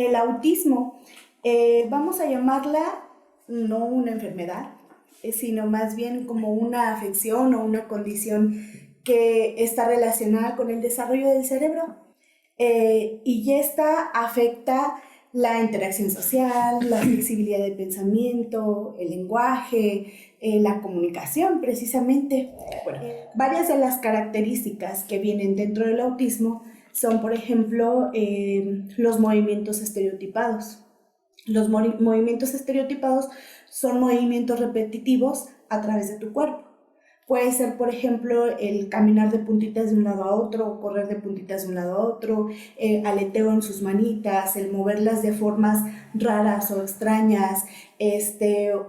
El autismo, vamos a llamarla no una enfermedad, sino más bien como una afección o una condición que está relacionada con el desarrollo del cerebro. Y esta afecta la interacción social, la flexibilidad de pensamiento, el lenguaje, la comunicación precisamente. Bueno, varias de las características que vienen dentro del autismo son, por ejemplo, los movimientos estereotipados. Los movimientos estereotipados son movimientos repetitivos a través de tu cuerpo. Puede ser, por ejemplo, el caminar de puntitas de un lado a otro, correr de puntitas de un lado a otro, aleteo en sus manitas, el moverlas de formas raras o extrañas,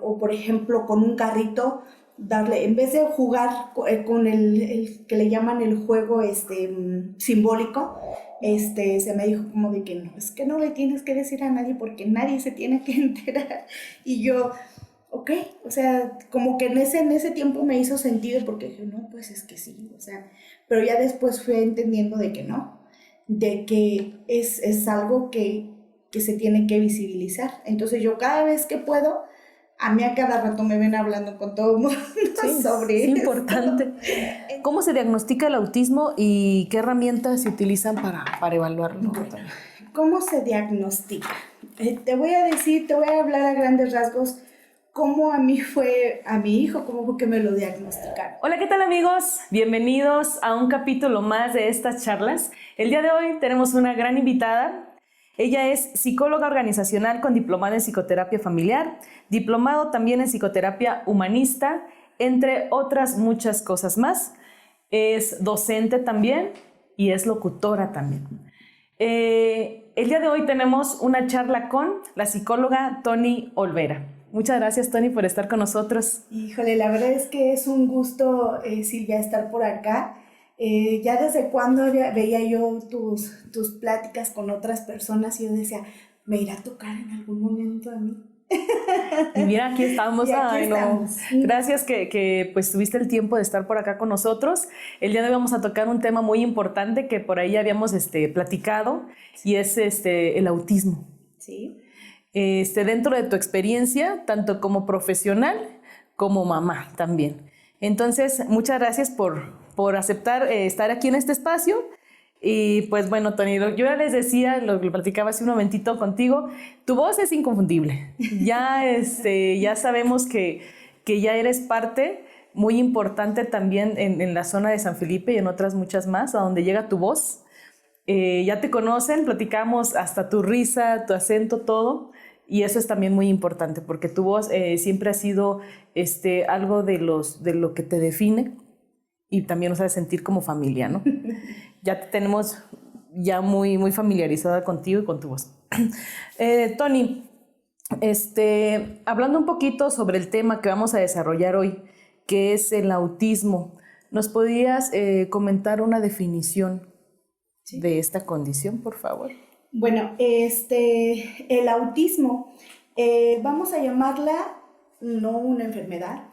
o por ejemplo, con un carrito, darle, en vez de jugar con el que le llaman el juego simbólico, se me dijo como de que no, es que no le tienes que decir a nadie porque nadie se tiene que enterar. Y yo, ok, o sea, como que en ese tiempo me hizo sentido porque dije, no, pues es que sí, o sea, pero ya después fui entendiendo de que no, de que es algo que se tiene que visibilizar. Entonces yo cada vez que puedo, a mí a cada rato me ven hablando con todo el mundo sobre es importante. ¿Cómo se diagnostica el autismo y qué herramientas se utilizan para evaluarlo? ¿Cómo se diagnostica? Te voy a hablar a grandes rasgos cómo a mi hijo, cómo fue que me lo diagnosticaron. Hola, ¿qué tal amigos? Bienvenidos a un capítulo más de estas charlas. El día de hoy tenemos una gran invitada. Ella es psicóloga organizacional con diplomado en psicoterapia familiar, diplomado también en psicoterapia humanista, entre otras muchas cosas más. Es docente también y es locutora también. El día de hoy tenemos una charla con la psicóloga Toni Olvera. Muchas gracias, Toni, por estar con nosotros. Híjole, la verdad es que es un gusto, Silvia, estar por acá. Ya desde cuando veía yo tus pláticas con otras personas y yo decía, ¿me irá a tocar en algún momento a mí? Y mira, aquí estamos. Y aquí estamos. No. Gracias que pues tuviste el tiempo de estar por acá con nosotros. El día de hoy vamos a tocar un tema muy importante que por ahí habíamos platicado y es el autismo. Sí. Dentro de tu experiencia, tanto como profesional como mamá también. Entonces, muchas gracias por aceptar estar aquí en este espacio. Y pues bueno, Toni, yo ya les decía, lo platicaba hace un momentito contigo, tu voz es inconfundible. Ya, ya sabemos que ya eres parte muy importante también en la zona de San Felipe y en otras muchas más, a donde llega tu voz. Ya te conocen, platicamos hasta tu risa, tu acento, todo. Y eso es también muy importante porque tu voz siempre ha sido algo de lo que te define y también nos hace sentir como familia, ¿no? Ya te tenemos ya muy, muy familiarizada contigo y con tu voz. Toni, hablando un poquito sobre el tema que vamos a desarrollar hoy, que es el autismo, ¿nos podrías comentar una definición de esta condición, por favor? Bueno, el autismo, vamos a llamarla no una enfermedad,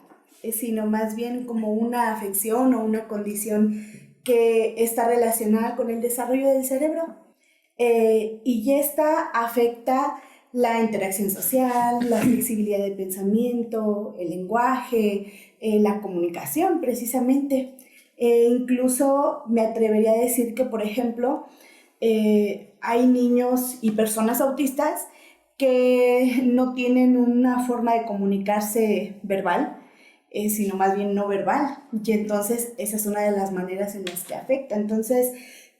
sino más bien como una afección o una condición que está relacionada con el desarrollo del cerebro. Y esta afecta la interacción social, la flexibilidad de pensamiento, el lenguaje, la comunicación precisamente. Incluso me atrevería a decir que, por ejemplo, hay niños y personas autistas que no tienen una forma de comunicarse verbal, sino más bien no verbal, y entonces esa es una de las maneras en las que afecta. Entonces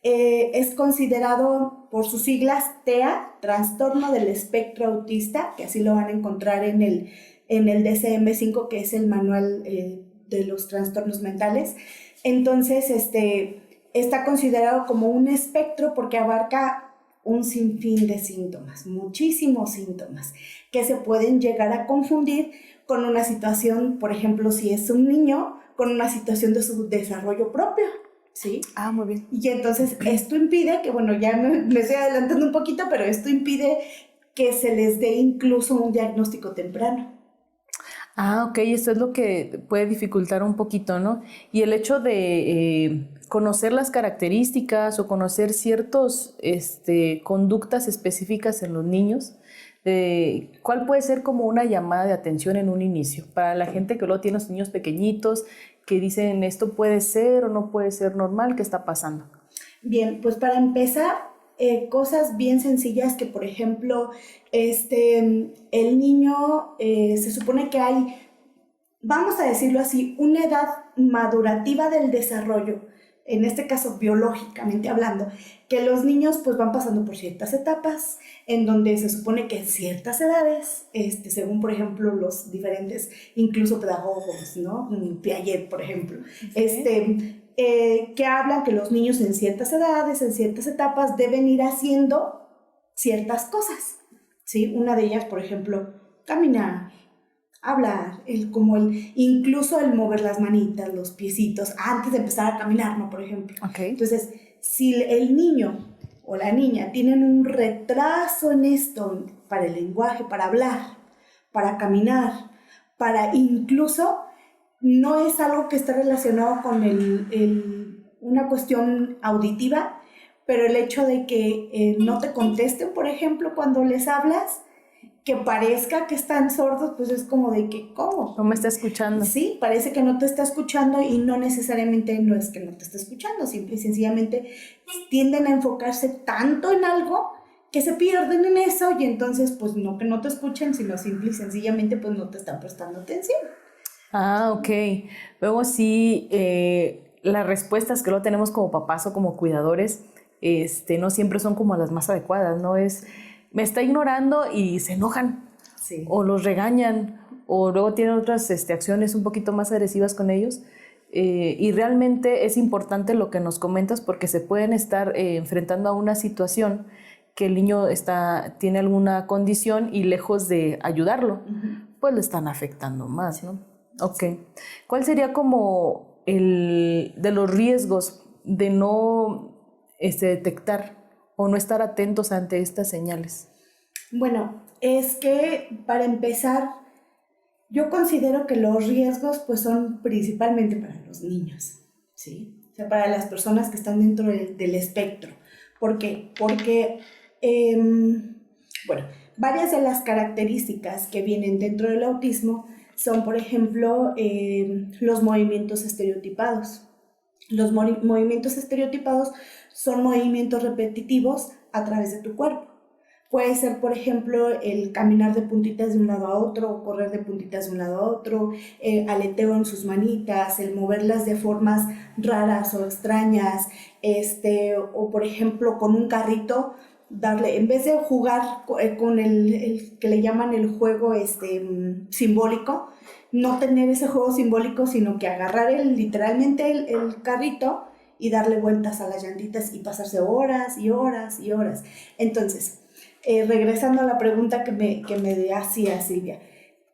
es considerado por sus siglas TEA, trastorno del espectro autista, que así lo van a encontrar en el DSM-5, que es el manual de los trastornos mentales. Entonces está considerado como un espectro porque abarca un sinfín de síntomas, muchísimos síntomas, que se pueden llegar a confundir con una situación, por ejemplo, si es un niño, con una situación de su desarrollo propio, ¿sí? Ah, muy bien. Y entonces esto impide que, bueno, ya me estoy adelantando un poquito, pero esto impide que se les dé incluso un diagnóstico temprano. Ah, ok, eso es lo que puede dificultar un poquito, ¿no? Y el hecho de conocer las características o conocer ciertas conductas específicas en los niños, ¿cuál puede ser como una llamada de atención en un inicio? Para la gente que luego tiene los niños pequeñitos, que dicen esto puede ser o no puede ser normal, ¿qué está pasando? Bien, pues para empezar, cosas bien sencillas que, por ejemplo, el niño se supone que hay, vamos a decirlo así, una edad madurativa del desarrollo, en este caso biológicamente hablando, que los niños pues van pasando por ciertas etapas en donde se supone que en ciertas edades, según por ejemplo los diferentes, incluso pedagogos, ¿no? Piaget, por ejemplo, Okay. que hablan que los niños en ciertas edades, en ciertas etapas deben ir haciendo ciertas cosas, ¿sí? Una de ellas, por ejemplo, caminar, hablar, incluso el mover las manitas, los piecitos, antes de empezar a caminar, ¿no? Por ejemplo. Okay. Entonces, si el niño o la niña tienen un retraso en esto, para el lenguaje, para hablar, para caminar, para incluso, no es algo que esté relacionado con una cuestión auditiva, pero el hecho de que no te contesten, por ejemplo, cuando les hablas, que parezca que están sordos, pues es como de que, ¿cómo? No me está escuchando. Sí, parece que no te está escuchando y no necesariamente no es que no te está escuchando, simple y sencillamente tienden a enfocarse tanto en algo que se pierden en eso y entonces pues no que no te escuchen, sino simple y sencillamente pues no te están prestando atención. Ah, ok. Luego sí, las respuestas que luego tenemos como papás o como cuidadores, no siempre son como las más adecuadas, ¿no? Me está ignorando y se enojan, Sí. o los regañan, o luego tienen otras acciones un poquito más agresivas con ellos. Y realmente es importante lo que nos comentas porque se pueden estar enfrentando a una situación que el niño tiene alguna condición y lejos de ayudarlo, pues lo están afectando más, ¿no? Ok. ¿Cuál sería como de los riesgos de no detectar o no estar atentos ante estas señales? Bueno, es que para empezar, yo considero que los riesgos pues son principalmente para los niños, ¿sí? O sea, para las personas que están dentro del espectro. ¿Por qué? Porque, bueno, varias de las características que vienen dentro del autismo son, por ejemplo, los movimientos estereotipados. Los movimientos estereotipados son movimientos repetitivos a través de tu cuerpo. Puede ser, por ejemplo, el caminar de puntitas de un lado a otro, correr de puntitas de un lado a otro, el aleteo en sus manitas, el moverlas de formas raras o extrañas, o por ejemplo, con un carrito, darle, en vez de jugar con el que le llaman el juego simbólico, no tener ese juego simbólico, sino que agarrar literalmente el carrito y darle vueltas a las llantitas y pasarse horas y horas y horas. Entonces, regresando a la pregunta que me hacía Silvia,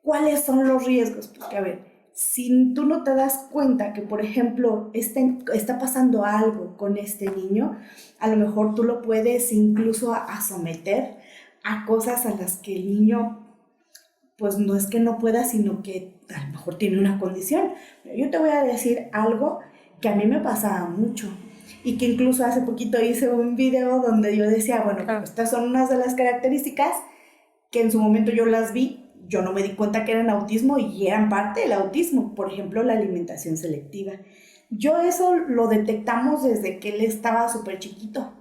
¿cuáles son los riesgos? Porque, a ver, si tú no te das cuenta que, por ejemplo, está pasando algo con este niño, a lo mejor tú lo puedes incluso a someter a cosas a las que el niño, pues no es que no pueda, sino que a lo mejor tiene una condición. Yo te voy a decir algo que a mí me pasaba mucho y que incluso hace poquito hice un video donde yo decía, bueno, estas son unas de las características que en su momento yo las vi, yo no me di cuenta que eran autismo y eran parte del autismo, por ejemplo, la alimentación selectiva. Yo eso lo detectamos desde que él estaba súper chiquito,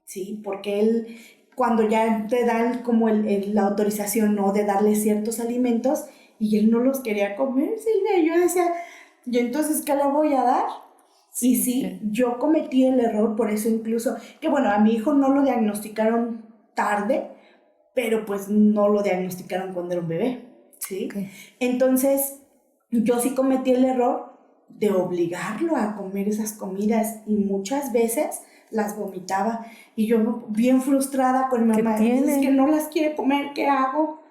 ¿sí? Porque él, cuando ya te dan como la autorización, ¿no? De darle ciertos alimentos y él no los quería comer, Silvia, yo decía, ¿y entonces qué le voy a dar? Sí, y sí, yo cometí el error, por eso incluso, que bueno, a mi hijo no lo diagnosticaron tarde, pero pues no lo diagnosticaron cuando era un bebé, ¿sí? Okay. Entonces, yo sí cometí el error de obligarlo a comer esas comidas y muchas veces las vomitaba y yo bien frustrada con mi mamá, es que no las quiere comer, ¿qué hago?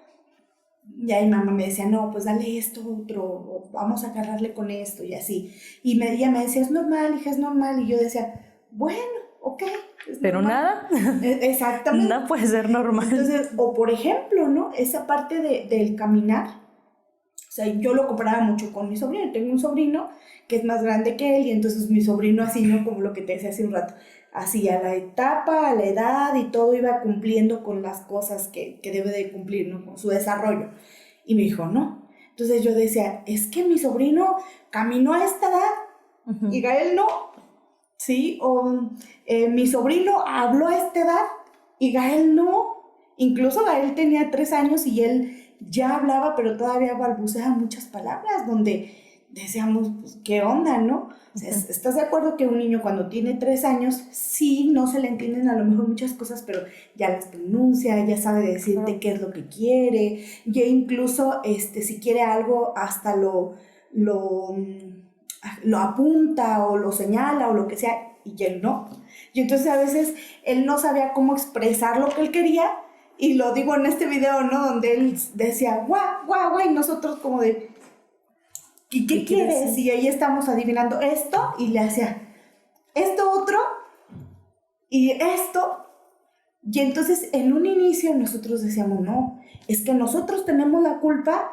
Y ahí mamá me decía, no, pues dale esto, otro, o vamos a agarrarle con esto y así. Y ella me decía, es normal, hija, es normal. Y yo decía, bueno, ok. Pero normal. Nada. Exactamente. No puede ser normal. Entonces, o por ejemplo, ¿no? Esa parte del caminar, sea, yo lo comparaba mucho con mi sobrino. Tengo un sobrino que es más grande que él y entonces mi sobrino así, ¿no? Como lo que te decía hace un rato, así a la etapa, a la edad y todo iba cumpliendo con las cosas que debe de cumplir, ¿no? Con su desarrollo. Y me dijo, no. Entonces yo decía, es que mi sobrino caminó a esta edad y Gael no, ¿sí? O mi sobrino habló a esta edad y Gael no. Incluso Gael tenía 3 años y él ya hablaba, pero todavía balbucea muchas palabras, donde decíamos, pues, ¿qué onda, no? O sea, ¿estás de acuerdo que un niño cuando tiene 3 años, sí, no se le entienden a lo mejor muchas cosas, pero ya las pronuncia, ya sabe decirte qué es lo que quiere, ya incluso, si quiere algo, hasta lo apunta o lo señala o lo que sea, y él no. Y entonces a veces él no sabía cómo expresar lo que él quería, y lo digo en este video, ¿no? Donde él decía, guau, guau, guau, y nosotros como de, ¿qué quieres? Y ahí estamos adivinando esto, y le hacía esto otro, y esto. Y entonces en un inicio nosotros decíamos, no, es que nosotros tenemos la culpa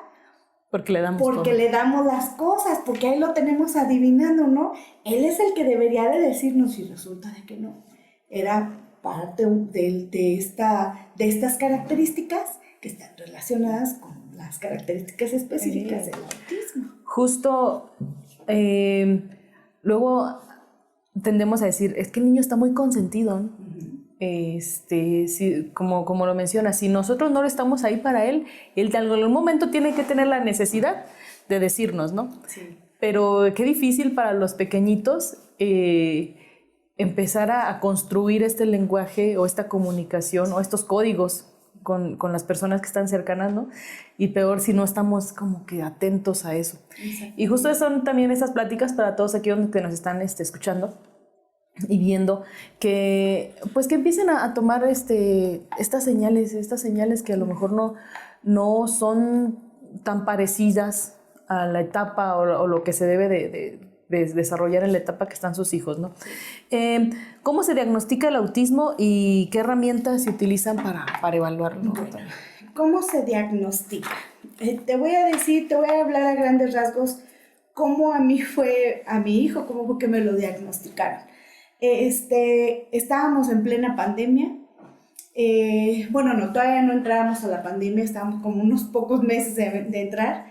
porque le damos porque todo. le damos las cosas, porque ahí lo tenemos adivinando, ¿no? Él es el que debería de decirnos y resulta de que no. Era parte de estas características que están relacionadas con las características específicas del autismo. Justo, luego tendemos a decir, es que el niño está muy consentido, ¿no? Sí, como lo mencionas, si nosotros no lo estamos ahí para él, él en algún momento tiene que tener la necesidad de decirnos, ¿no? Sí. Pero qué difícil para los pequeñitos empezar a construir este lenguaje o esta comunicación o estos códigos con las personas que están cercanas, ¿no? Y peor si no estamos como que atentos a eso. Y justo son también esas pláticas para todos aquí que nos están escuchando y viendo, que pues que empiecen a tomar estas señales que a lo mejor no son tan parecidas a la etapa o lo que se debe de desarrollar en la etapa que están sus hijos, ¿no? ¿Cómo se diagnostica el autismo y qué herramientas se utilizan para evaluarlo? Bueno, ¿cómo se diagnostica? Te voy a hablar a grandes rasgos cómo a mi hijo, cómo fue que me lo diagnosticaron. Estábamos en plena pandemia. Bueno, no, todavía no entrábamos a la pandemia, estábamos como unos pocos meses de entrar.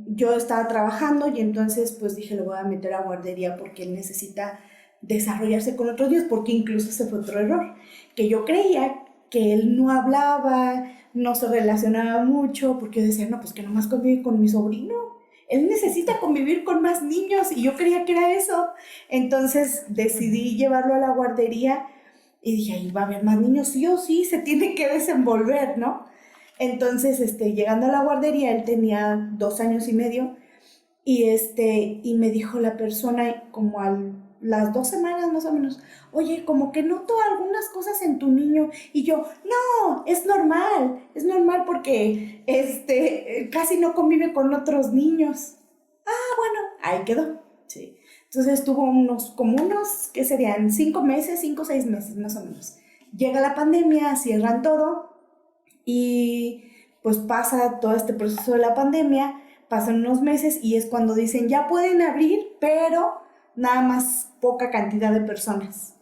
Yo estaba trabajando y entonces pues dije, lo voy a meter a guardería porque él necesita desarrollarse con otros niños, porque incluso ese fue otro error, que yo creía que él no hablaba, no se relacionaba mucho, porque yo decía, no, pues que nomás convive con mi sobrino. Él necesita convivir con más niños y yo creía que era eso. Entonces decidí llevarlo a la guardería y dije, ahí va a haber más niños, sí o sí, se tiene que desenvolver, ¿no? Entonces, llegando a la guardería, él tenía 2 años y medio y me dijo la persona como las 2 semanas más o menos, oye, como que noto algunas cosas en tu niño. Y yo, no, es normal porque casi no convive con otros niños. Ah, bueno, ahí quedó. Sí. Entonces tuvo unos, ¿qué serían? 5 meses, 5 o 6 meses más o menos. Llega la pandemia, cierran todo y pues pasa todo este proceso de la pandemia, pasan unos meses y es cuando dicen, ya pueden abrir, pero nada más poca cantidad de personas.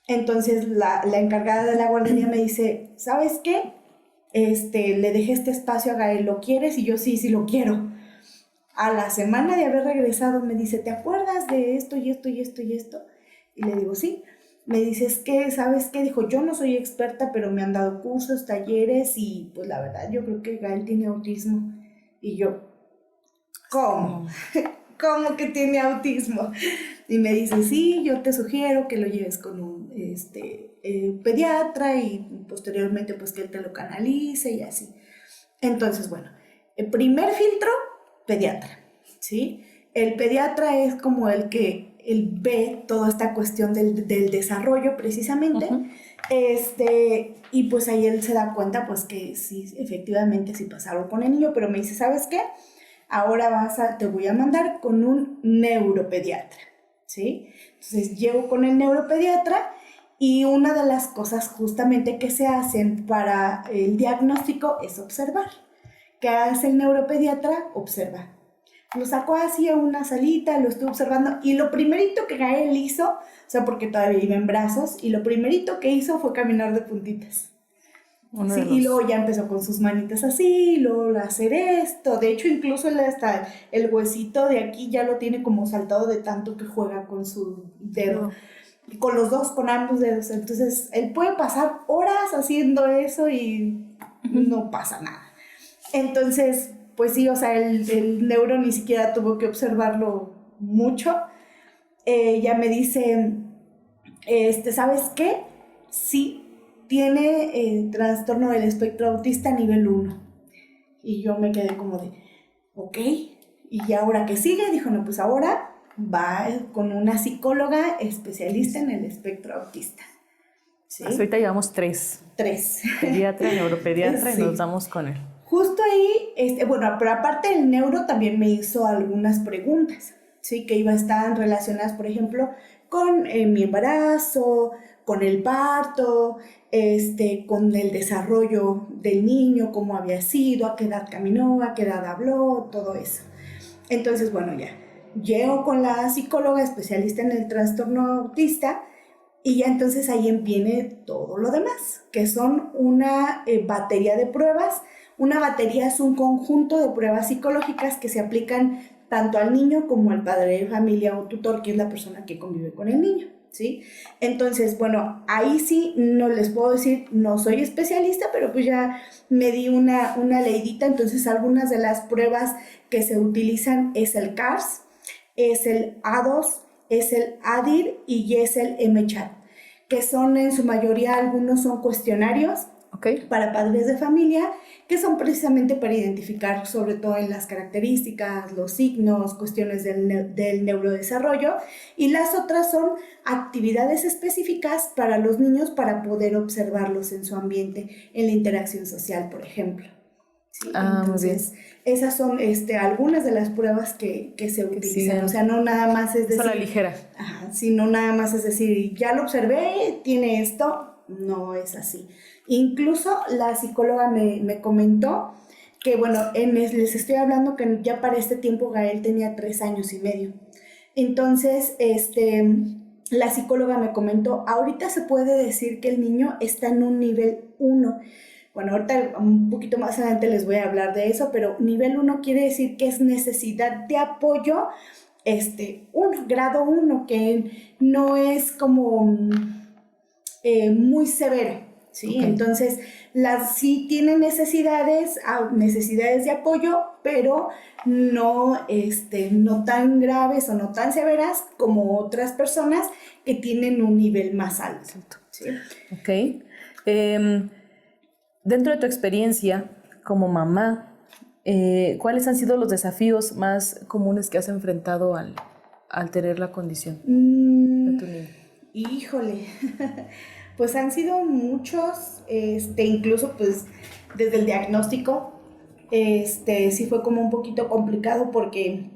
Entonces la encargada de la guardería me dice, ¿sabes qué? Le dejé este espacio a Gael, ¿lo quieres? Y yo, sí lo quiero. A la semana de haber regresado me dice, ¿te acuerdas de esto y esto y esto y esto? Y le digo, sí. Me dice, es que, ¿sabes qué? Dijo, yo no soy experta, pero me han dado cursos, talleres y pues la verdad yo creo que Gael tiene autismo. Y yo, ¿cómo? ¿Cómo que tiene autismo? Y me dice, sí, yo te sugiero que lo lleves con un pediatra y posteriormente pues que él te lo canalice y así. Entonces, bueno, el primer filtro, pediatra, ¿sí? El pediatra es como el que él ve toda esta cuestión del desarrollo precisamente, y pues ahí él se da cuenta pues que sí, efectivamente sí pasa algo con el niño, pero me dice, ¿sabes qué? Ahora te voy a mandar con un neuropediatra, ¿sí? Entonces llego con el neuropediatra y una de las cosas justamente que se hacen para el diagnóstico es observar. ¿Qué hace el neuropediatra? Observa. Lo sacó así a una salita, lo estuvo observando y lo primerito que Gael hizo, o sea, porque todavía iba en brazos, y lo primerito que hizo fue caminar de puntitas. Sí, y luego ya empezó con sus manitas así, luego hacer esto. De hecho, incluso hasta el huesito de aquí ya lo tiene como saltado de tanto que juega con su dedo. Con los dos, con ambos dedos. Entonces, él puede pasar horas haciendo eso y no pasa nada. Entonces, pues sí, o sea, el neuro ni siquiera tuvo que observarlo mucho. Ya me dice, ¿sabes qué? Sí, tiene trastorno del espectro autista nivel 1. Y yo me quedé como de, ok, ¿y ahora qué sigue? Dijo, no, pues ahora va con una psicóloga especialista en el espectro autista. ¿Sí? Hasta ahorita llevamos 3. Pediatra, neuropediatra, sí. Y nos damos con él. Justo ahí, bueno, pero aparte el neuro también me hizo algunas preguntas, ¿sí? Que estaban relacionadas, por ejemplo, con mi embarazo, con el parto, con el desarrollo del niño, cómo había sido, a qué edad caminó, a qué edad habló, todo eso. Entonces, bueno, ya llego con la psicóloga especialista en el trastorno autista y ya entonces ahí viene todo lo demás, que son una batería de pruebas. Una batería es un conjunto de pruebas psicológicas que se aplican tanto al niño como al padre de familia o tutor, que es la persona que convive con el niño, ¿sí? Entonces, bueno, ahí sí no les puedo decir, no soy especialista, pero pues ya me di una leidita. Entonces, algunas de las pruebas que se utilizan es el CARS, es el A2, es el ADIR y es el MCHAT, que son en su mayoría, algunos son cuestionarios para padres de familia, que son precisamente para identificar sobre todo en las características, los signos, cuestiones del neurodesarrollo, y las otras son actividades específicas para los niños para poder observarlos en su ambiente, en la interacción social, por ejemplo. ¿Sí? Entonces, esas son algunas de las pruebas que se utilizan. O sea, no nada más es decir... a la ligera. Ajá, sino nada más es decir, ya lo observé, tiene esto. No es así. Incluso la psicóloga me comentó que, bueno, les estoy hablando que ya para este tiempo Gael tenía 3 años y medio. Entonces, la psicóloga me comentó, ahorita se puede decir que el niño está en un nivel 1. Bueno, ahorita un poquito más adelante les voy a hablar de eso, pero nivel 1 quiere decir que es necesidad de apoyo, grado 1, que no es como muy severo, ¿sí? Entonces, sí tienen necesidades de apoyo, pero no tan graves o no tan severas como otras personas que tienen un nivel más alto, ¿sí? Ok. Dentro de tu experiencia como mamá, ¿cuáles han sido los desafíos más comunes que has enfrentado al tener la condición de tu niño? Híjole, pues han sido muchos, incluso pues desde el diagnóstico, sí fue como un poquito complicado porque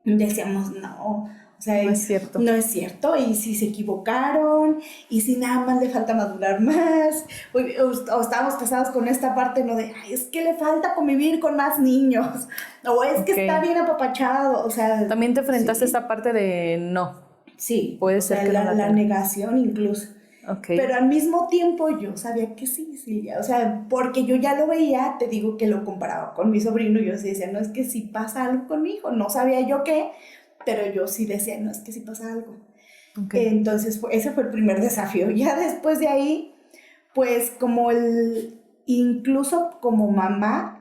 decíamos, no, o sea, no es cierto. No es cierto, y si se equivocaron, y si nada más le falta madurar más, o estábamos casados con esta parte, ¿no? De, ay, es que le falta convivir con más niños, o es que está bien apapachado, o sea... También te enfrentaste a esta parte de no. Sí, puede ser que la negación incluso. Okay. Pero al mismo tiempo yo sabía que sí, Silvia, o sea, porque yo ya lo veía, te digo que lo comparaba con mi sobrino, yo sí decía, no, es que si pasa algo con mi hijo, no sabía yo qué, pero yo sí decía, no, es que si pasa algo. Entonces, ese fue el primer desafío. Ya después de ahí, pues como incluso como mamá,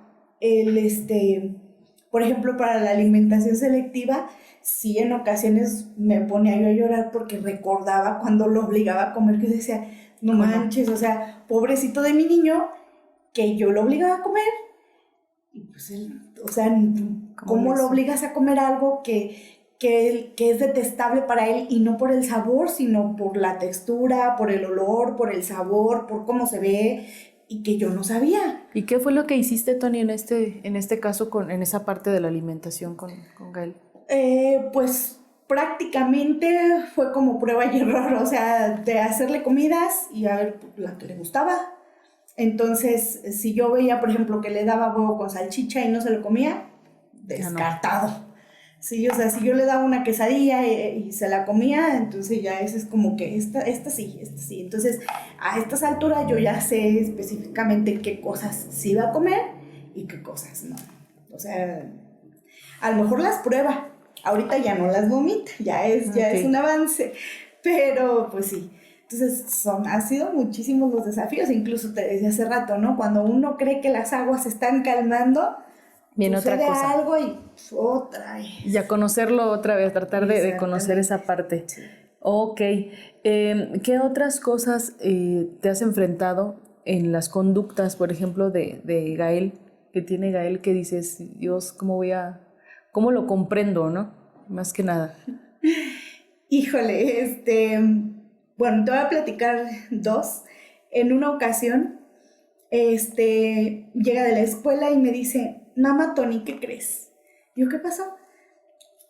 por ejemplo, para la alimentación selectiva, sí, en ocasiones me ponía yo a llorar porque recordaba cuando lo obligaba a comer, que decía, no manches, o sea, pobrecito de mi niño, que yo lo obligaba a comer, y pues él, o sea, ¿cómo lo obligas a comer algo que es detestable para él, y no por el sabor, sino por la textura, por el olor, por el sabor, por cómo se ve, y que yo no sabía? ¿Y qué fue lo que hiciste, Tony, en este caso, en esa parte de la alimentación con Gael? Pues prácticamente fue como prueba y error, o sea, de hacerle comidas y a ver la que le gustaba. Entonces, si yo veía, por ejemplo, que le daba huevo con salchicha y no se lo comía, Ya no. descartado. Sí, o sea, si yo le daba una quesadilla y se la comía, entonces ya ese es como que esta sí, esta sí. Entonces, a estas alturas yo ya sé específicamente qué cosas sí va a comer y qué cosas no. O sea, a lo mejor las prueba. Ahorita ya no las vomita, ya es un avance. Pero pues sí. Entonces han sido muchísimos los desafíos. Incluso te decía hace rato, ¿no? Cuando uno cree que las aguas se están calmando, viene otra cosa. algo y otra. Y a conocerlo otra vez, tratar de conocer esa parte. Sí. Ok. ¿Qué otras cosas te has enfrentado en las conductas, por ejemplo, de Gael, que tiene Gael, que dices, Dios, cómo lo comprendo, ¿no? Más que nada. Híjole, bueno, te voy a platicar dos. En una ocasión, llega de la escuela y me dice, mamá Tony, ¿qué crees? Yo, ¿qué pasó?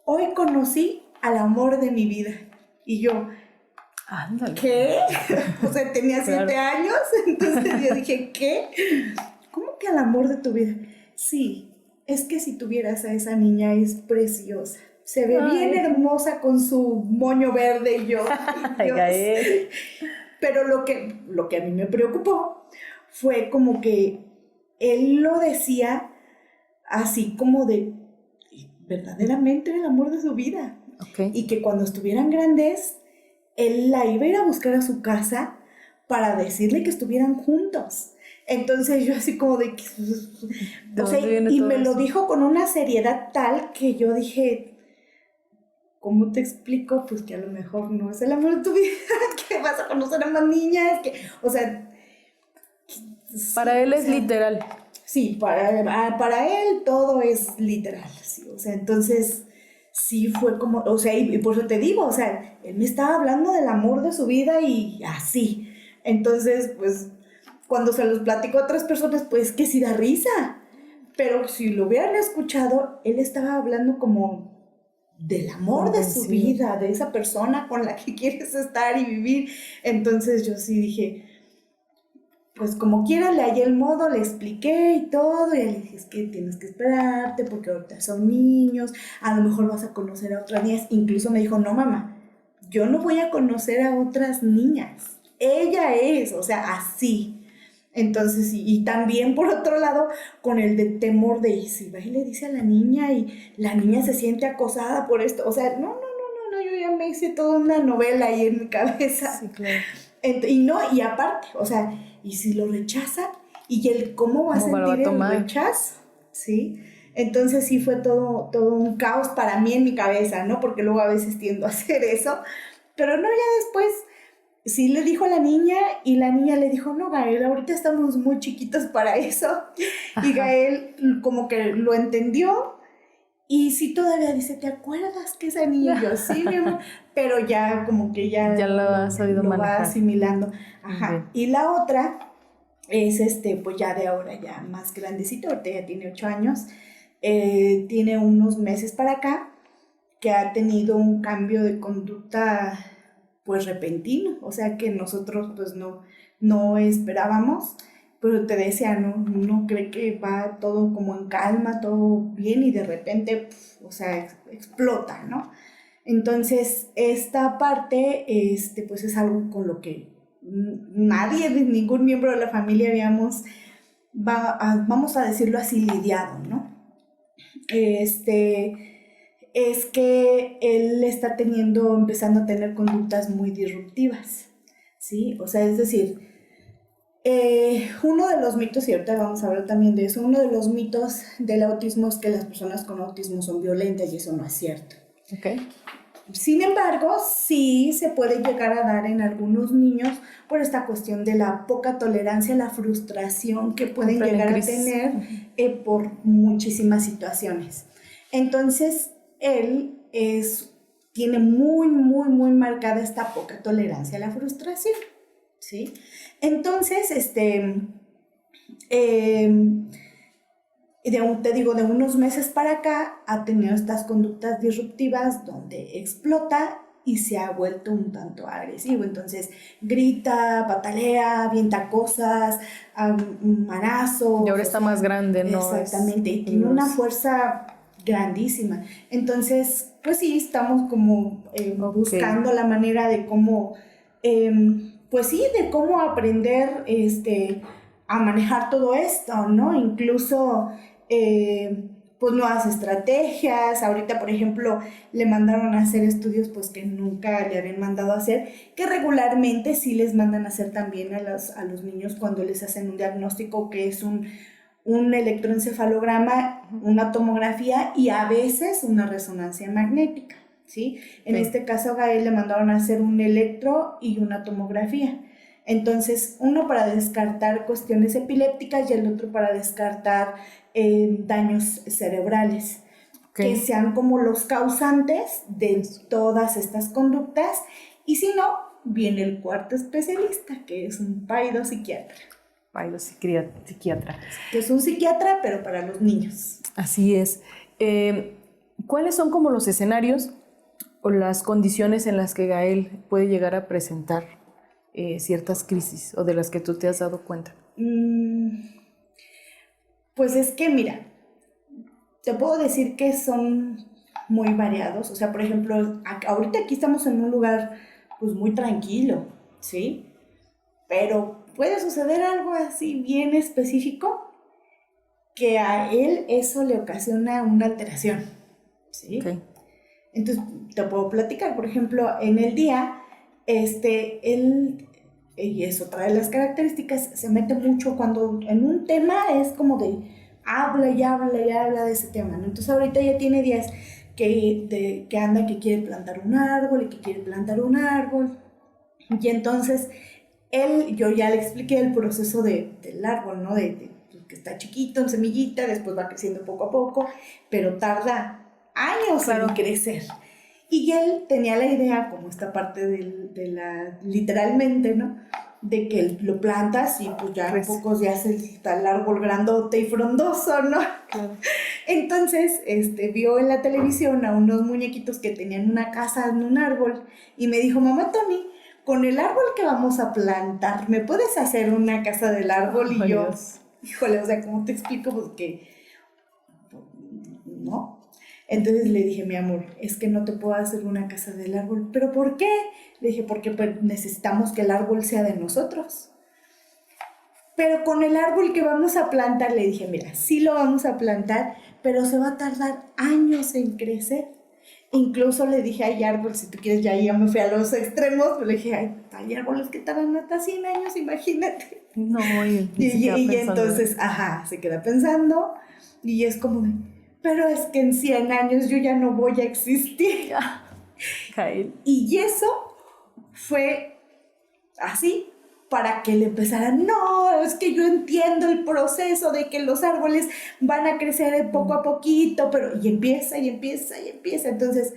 Hoy conocí al amor de mi vida. Y yo, Ándale. ¿qué? O sea, tenía 7 Claro. años, entonces yo dije, ¿qué? ¿Cómo que al amor de tu vida? Sí, es que si tuvieras a esa niña es preciosa. Se ve bien hermosa con su moño verde y yo, Ay, Dios. Gael. Pero lo que a mí me preocupó fue como que él lo decía así como de verdaderamente el amor de su vida. Okay. Y que cuando estuvieran grandes, él la iba a ir a buscar a su casa para decirle que estuvieran juntos. Entonces yo así como de que, o sea, y me lo dijo con una seriedad tal que yo dije, ¿cómo te explico? Pues que a lo mejor no es el amor de tu vida, que vas a conocer a más niñas, que, o sea... Para él es literal. Sí, para él todo es literal, sí, o sea, entonces sí fue como, o sea, y por eso te digo, o sea, él me estaba hablando del amor de su vida y así, entonces, pues, cuando se los platico a otras personas, pues que sí da risa, pero si lo hubieran escuchado, él estaba hablando como del amor de su vida, de esa persona con la que quieres estar y vivir, entonces yo sí dije... Pues como quiera le hallé el modo, le expliqué y todo, y le dije, es que tienes que esperarte porque ahorita son niños, a lo mejor vas a conocer a otras niñas. Incluso me dijo, no mamá, yo no voy a conocer a otras niñas, ella es, o sea, así. Entonces, y también por otro lado, con el de temor de, y si va y le dice a la niña y la niña se siente acosada por esto, o sea, no, yo ya me hice toda una novela ahí en mi cabeza. Sí, claro. Y aparte, o sea, y si lo rechaza, y el cómo va a sentir el rechazo, ¿sí? Entonces sí fue todo un caos para mí en mi cabeza, ¿no? Porque luego a veces tiendo a hacer eso, pero no, ya después sí le dijo a la niña, y la niña le dijo, no, Gael, ahorita estamos muy chiquitos para eso. Ajá. Y Gael como que lo entendió. Y sí todavía dice, ¿te acuerdas que esa niña? Y yo, sí, mi amor, pero ya como que ya lo has oído manejar. Va asimilando. Ajá. Y la otra es pues ya de ahora, ya más grandecito, ahorita ya tiene 8 años, tiene unos meses para acá, que ha tenido un cambio de conducta pues repentino, o sea que nosotros pues no esperábamos. Pero te decía, no cree que va todo como en calma, todo bien, y de repente, o sea, explota, ¿no? Entonces, esta parte, pues es algo con lo que nadie, ningún miembro de la familia vamos a decirlo así, lidiado, ¿no? Es que él está empezando a tener conductas muy disruptivas, ¿sí? O sea, es decir, uno de los mitos, y ahorita vamos a hablar también de eso, uno de los mitos del autismo es que las personas con autismo son violentas, y eso no es cierto. Okay. Sin embargo, sí se puede llegar a dar en algunos niños por esta cuestión de la poca tolerancia a la frustración que pueden llegar a tener por muchísimas situaciones. Entonces, él tiene muy, muy, muy marcada esta poca tolerancia a la frustración, ¿sí? Entonces, te digo, de unos meses para acá ha tenido estas conductas disruptivas donde explota y se ha vuelto un tanto agresivo. Entonces grita, patalea, avienta cosas, manazos. Y ahora está más grande, ¿no? Exactamente, y tiene una fuerza grandísima. Entonces, pues sí, estamos como buscando la manera de cómo, pues sí, de cómo aprender a manejar todo esto, ¿no? Incluso, pues nuevas estrategias. Ahorita, por ejemplo, le mandaron a hacer estudios pues que nunca le habían mandado a hacer, que regularmente sí les mandan a hacer también a los niños cuando les hacen un diagnóstico, que es un electroencefalograma, una tomografía y a veces una resonancia magnética, ¿sí? En este caso a Gael le mandaron a hacer un electro y una tomografía. Entonces, uno para descartar cuestiones epilépticas y el otro para descartar daños cerebrales, que sean como los causantes de todas estas conductas. Y si no, viene el cuarto especialista, que es un psiquiatra. Psiquiatra. Que es un psiquiatra, pero para los niños. Así es. ¿Cuáles son como los escenarios o las condiciones en las que Gael puede llegar a presentar ciertas crisis o de las que tú te has dado cuenta? Pues es que, mira, te puedo decir que son muy variados. O sea, por ejemplo, ahorita aquí estamos en un lugar pues muy tranquilo, ¿sí? Pero puede suceder algo así bien específico que a él eso le ocasiona una alteración, ¿sí? Okay. Entonces, te puedo platicar, por ejemplo, en el día, él, y es otra de las características, se mete mucho cuando en un tema es como de habla y habla y habla de ese tema, ¿no? Entonces, ahorita ya tiene días que anda que quiere plantar un árbol y que quiere plantar un árbol, y entonces yo ya le expliqué el proceso del árbol, ¿no? De que está chiquito, en semillita, después va creciendo poco a poco, pero tarda años en crecer. Y él tenía la idea, como esta parte literalmente, ¿no? De que lo plantas y pues ya en pocos días está el árbol grandote y frondoso, ¿no? Claro. Entonces, vio en la televisión a unos muñequitos que tenían una casa en un árbol y me dijo, mamá Tony, con el árbol que vamos a plantar, ¿me puedes hacer una casa del árbol? Y yo, híjole, o sea, ¿cómo te explico? Pues que, ¿no? Entonces le dije, mi amor, es que no te puedo hacer una casa del árbol. ¿Pero por qué? Le dije, porque pues, necesitamos que el árbol sea de nosotros. Pero con el árbol que vamos a plantar, le dije, mira, sí lo vamos a plantar, pero se va a tardar años en crecer. Incluso le dije, hay árboles, si tú quieres, ya me fui a los extremos, pero le dije, hay árboles que tardan hasta 100 años, imagínate. No, y entonces, se queda pensando, y es como de, pero es que en 100 años yo ya no voy a existir. Y eso fue así, para que le empezaran, no, es que yo entiendo el proceso de que los árboles van a crecer poco a poquito, pero y empieza. Entonces,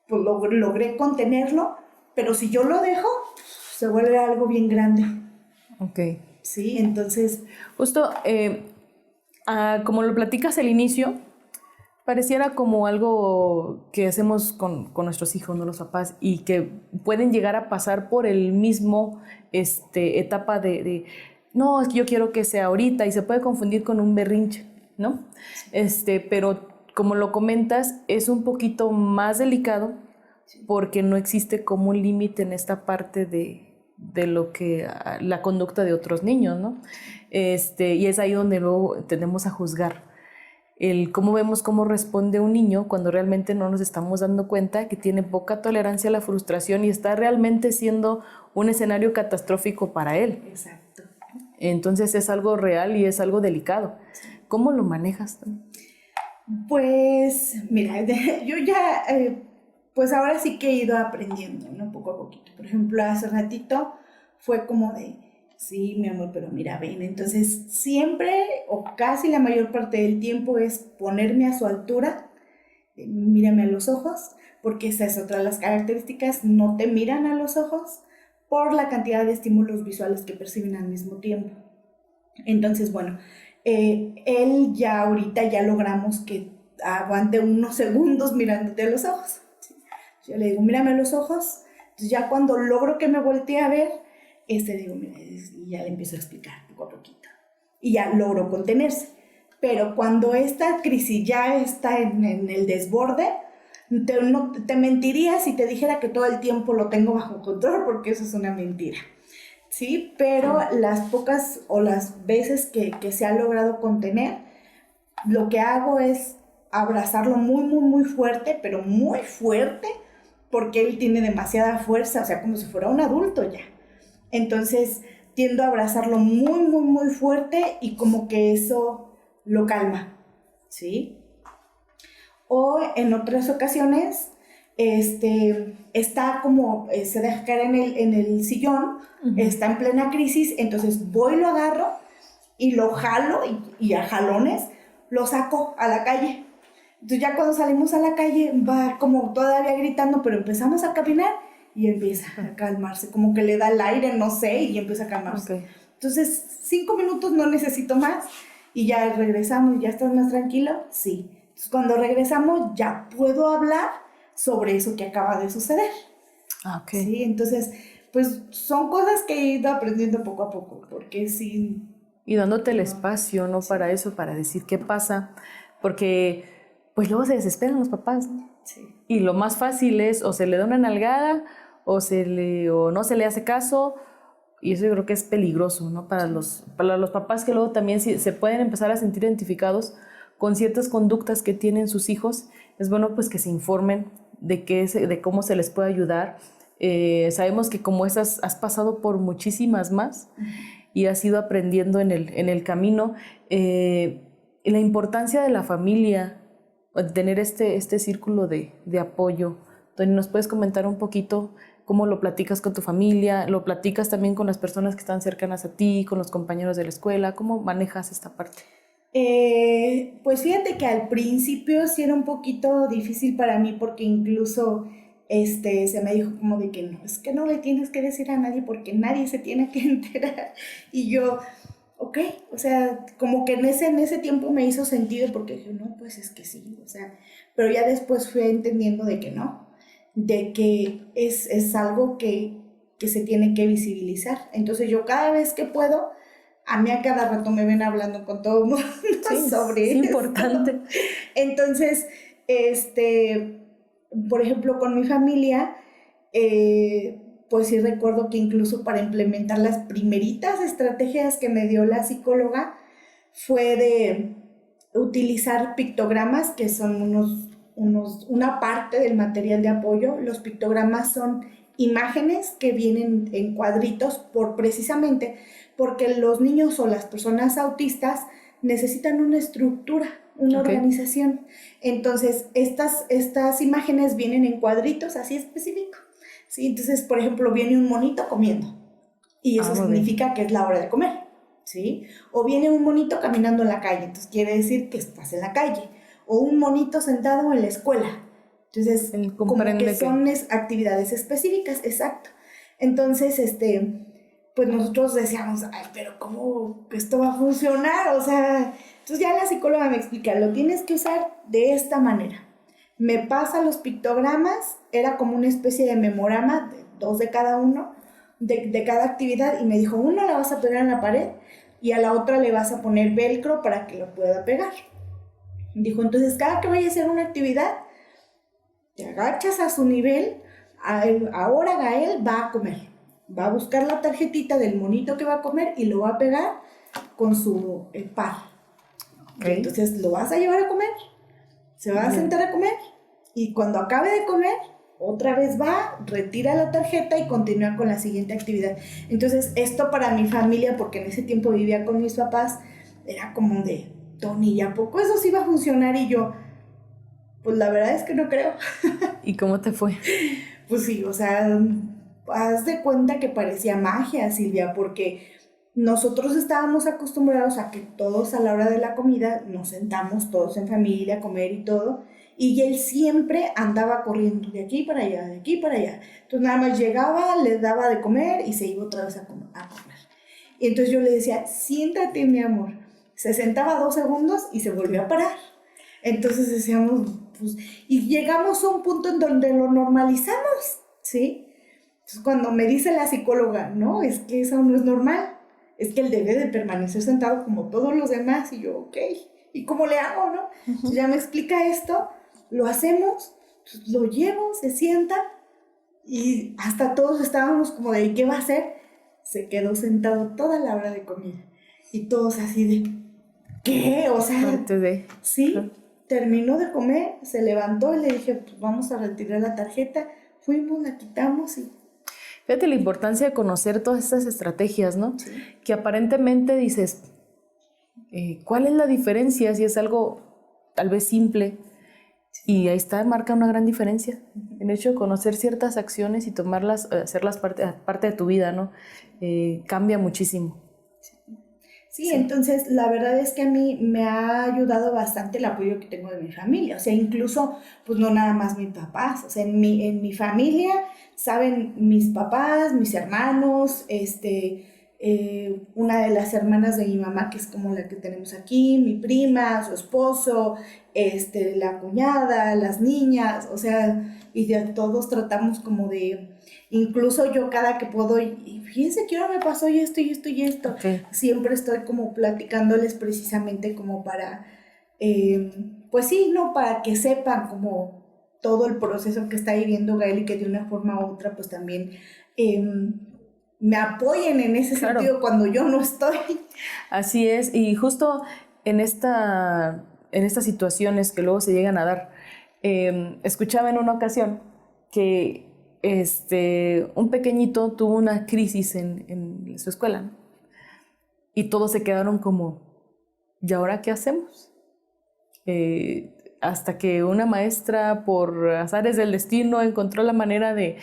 pues logré contenerlo, pero si yo lo dejo, se vuelve algo bien grande. Ok. Sí, entonces... Justo, como lo platicas al inicio, pareciera como algo que hacemos con nuestros hijos, ¿no? Los papás, y que pueden llegar a pasar por el mismo etapa de no, es que yo quiero que sea ahorita, y se puede confundir con un berrinche, ¿no? Pero como lo comentas, es un poquito más delicado porque no existe como un límite en esta parte de lo que la conducta de otros niños, ¿no? Y es ahí donde luego tendemos a juzgar cómo vemos cómo responde un niño cuando realmente no nos estamos dando cuenta que tiene poca tolerancia a la frustración y está realmente siendo un escenario catastrófico para él. Exacto. Entonces es algo real y es algo delicado. ¿Cómo lo manejas? Pues, mira, yo ya, pues ahora sí que he ido aprendiendo, ¿no? Poco a poquito. Por ejemplo, hace ratito fue como de, sí, mi amor, pero mira, ven. Entonces, siempre o casi la mayor parte del tiempo es ponerme a su altura, mírame a los ojos, porque esa es otra de las características, no te miran a los ojos por la cantidad de estímulos visuales que perciben al mismo tiempo. Entonces, bueno, él ya ahorita ya logramos que aguante unos segundos mirándote a los ojos. ¿Sí? Yo le digo, mírame a los ojos. Entonces ya cuando logro que me voltee a ver, digo, mira, y ya le empiezo a explicar poco a poquito. Y ya logro contenerse. Pero cuando esta crisis ya está en el desborde, te mentiría si te dijera que todo el tiempo lo tengo bajo control, porque eso es una mentira. Sí, pero las pocas o las veces que se ha logrado contener, lo que hago es abrazarlo muy, muy, muy fuerte, pero muy fuerte, porque él tiene demasiada fuerza, o sea, como si fuera un adulto ya. Entonces, tiendo a abrazarlo muy, muy, muy fuerte y como que eso lo calma, ¿sí? O en otras ocasiones, está como, se deja caer en el sillón, está en plena crisis, entonces voy, lo agarro y lo jalo y a jalones lo saco a la calle. Entonces ya cuando salimos a la calle va como todavía gritando, pero empezamos a caminar y empieza a calmarse, como que le da el aire, no sé, y empieza a calmarse. Okay. Entonces 5 minutos, no necesito más, y ya regresamos. ¿Ya estás más tranquilo? Sí. Entonces cuando regresamos ya puedo hablar sobre eso que acaba de suceder. Okay. Sí, entonces pues son cosas que he ido aprendiendo poco a poco, porque sí. Y dándote el espacio, ¿no? Sí. Para eso, para decir qué pasa, porque pues luego se desesperan los papás, ¿no? Sí. Y lo más fácil es o se le da una nalgada o no se le hace caso, y eso yo creo que es peligroso, ¿no? Para los papás, que luego también se pueden empezar a sentir identificados con ciertas conductas que tienen sus hijos. Es bueno pues que se informen de cómo se les puede ayudar. Sabemos que como esas has pasado por muchísimas más y has ido aprendiendo en el camino. La importancia de la familia, tener este círculo de apoyo. Tony, ¿nos puedes comentar un poquito cómo lo platicas con tu familia? ¿Lo platicas también con las personas que están cercanas a ti, con los compañeros de la escuela? ¿Cómo manejas esta parte? Pues fíjate que al principio sí era un poquito difícil para mí, porque incluso se me dijo como de que no, es que no le tienes que decir a nadie porque nadie se tiene que enterar. Y yo, ok, o sea, como que en ese tiempo me hizo sentido, porque dije, no, pues es que sí, o sea, pero ya después fui entendiendo de que no, de que es algo que se tiene que visibilizar. Entonces yo cada vez que puedo, a mí a cada rato me ven hablando con todo el mundo sobre eso. Es importante. Entonces, por ejemplo, con mi familia, pues sí recuerdo que incluso para implementar las primeritas estrategias que me dio la psicóloga fue de utilizar pictogramas, que son una parte del material de apoyo. Los pictogramas son imágenes que vienen en cuadritos precisamente porque los niños o las personas autistas necesitan una estructura, una organización. Entonces, estas imágenes vienen en cuadritos así específicos. ¿Sí? Entonces, por ejemplo, viene un monito comiendo y eso significa que es la hora de comer, ¿sí? O viene un monito caminando en la calle, entonces quiere decir que estás en la calle. O un monito sentado en la escuela. Entonces, como que son actividades específicas, exacto. Entonces, pues nosotros decíamos, ay, pero ¿cómo esto va a funcionar? O sea, entonces ya la psicóloga me explica, lo tienes que usar de esta manera. Me pasa los pictogramas, era como una especie de memorama, 2 de cada uno, de cada actividad, y me dijo, uno la vas a pegar en la pared y a la otra le vas a poner velcro para que lo pueda pegar. Dijo, entonces cada que vaya a hacer una actividad, te agachas a su nivel, ahora Gael va a comer. Va a buscar la tarjetita del monito que va a comer y lo va a pegar con su par. Entonces lo vas a llevar a comer, se va a sentar a comer y cuando acabe de comer, otra vez va, retira la tarjeta y continúa con la siguiente actividad. Entonces esto para mi familia, porque en ese tiempo vivía con mis papás, era como de, Tony, ¿y a poco eso sí va a funcionar? Y yo, pues la verdad es que no creo. ¿Y cómo te fue? Pues sí, o sea, haz de cuenta que parecía magia, Silvia, porque nosotros estábamos acostumbrados a que todos a la hora de la comida nos sentamos todos en familia a comer y todo, y él siempre andaba corriendo de aquí para allá, de aquí para allá. Entonces nada más llegaba, le daba de comer y se iba otra vez a comer. Y entonces yo le decía, siéntate, mi amor. Se sentaba 2 segundos y se volvió a parar. Entonces decíamos, pues, y llegamos a un punto en donde lo normalizamos, ¿sí? Entonces cuando me dice la psicóloga, no, es que eso no es normal, es que él debe de permanecer sentado como todos los demás, y yo, ok, ¿y cómo le hago, no? Entonces ya me explica esto, lo hacemos, lo llevo, se sienta, y hasta todos estábamos como de, ¿qué va a hacer? Se quedó sentado toda la hora de comida, y todos así de, ¿qué? O sea, Parte de... sí, terminó de comer, se levantó y le dije, pues vamos a retirar la tarjeta. Fuimos, la quitamos y... Fíjate la importancia de conocer todas estas estrategias, ¿no? Sí. Que aparentemente dices, ¿cuál es la diferencia si es algo tal vez simple? Y ahí está, marca una gran diferencia. El hecho de conocer ciertas acciones y tomarlas, hacerlas parte de tu vida, ¿no? Cambia muchísimo. Sí, entonces la verdad es que a mí me ha ayudado bastante el apoyo que tengo de mi familia, o sea, incluso, pues no nada más mis papás, o sea, en mi familia saben mis papás, mis hermanos, una de las hermanas de mi mamá, que es como la que tenemos aquí, mi prima, su esposo, la cuñada, las niñas, o sea, y de todos tratamos como de, incluso yo cada que puedo, y fíjense que ahora me pasó y esto y esto y esto, Okay. siempre estoy como platicándoles precisamente como para, pues sí, ¿no? Para que sepan como todo el proceso que está viviendo Gael y que de una forma u otra pues también me apoyen en ese Claro. sentido cuando yo no estoy. Así es, y justo en estas situaciones que luego se llegan a dar, escuchaba en una ocasión que un pequeñito tuvo una crisis en su escuela, ¿no? Y todos se quedaron como, ¿y ahora qué hacemos? Hasta que una maestra, por azares del destino, encontró la manera de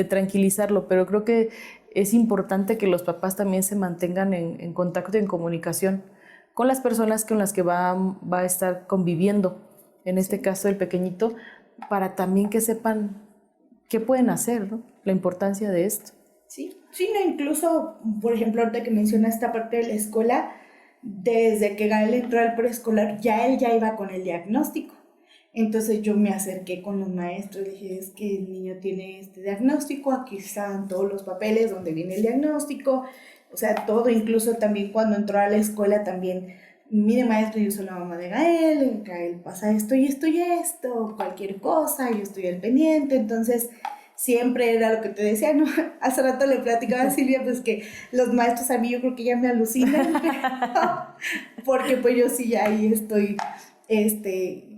tranquilizarlo, pero creo que es importante que los papás también se mantengan en contacto y en comunicación con las personas con las que va a estar conviviendo, en este caso el pequeñito, para también que sepan qué pueden hacer, ¿no? La importancia de esto. Sí, sí, no, incluso, por ejemplo, ahorita que menciona esta parte de la escuela, desde que Gael entró al preescolar, él ya iba con el diagnóstico. Entonces yo me acerqué con los maestros, dije, es que el niño tiene este diagnóstico, aquí están todos los papeles donde viene el diagnóstico, o sea, todo, incluso también cuando entró a la escuela también, mire maestro, yo soy la mamá de Gael, Gael pasa esto y esto y esto, cualquier cosa, yo estoy al pendiente, entonces siempre era lo que te decía, ¿no? Hace rato le platicaba a Silvia, pues que los maestros a mí yo creo que ya me alucinan, porque pues yo sí ya ahí estoy,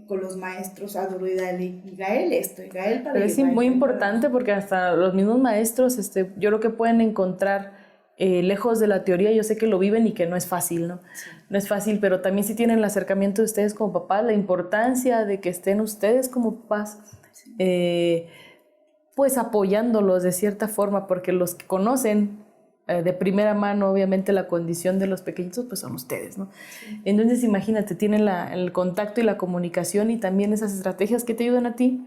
con los maestros Adruidal y Gael, Gael para Pero es muy importante porque hasta los mismos maestros, yo creo que pueden encontrar lejos de la teoría, yo sé que lo viven y que no es fácil, ¿no? Sí. No es fácil, pero también sí tienen el acercamiento de ustedes como papás, la importancia de que estén ustedes como papás, sí. Pues apoyándolos de cierta forma, porque los que conocen de primera mano, obviamente, la condición de los pequeñitos, pues son ustedes, ¿no? Sí. Entonces, imagínate, tienen el contacto y la comunicación y también esas estrategias que te ayudan a ti.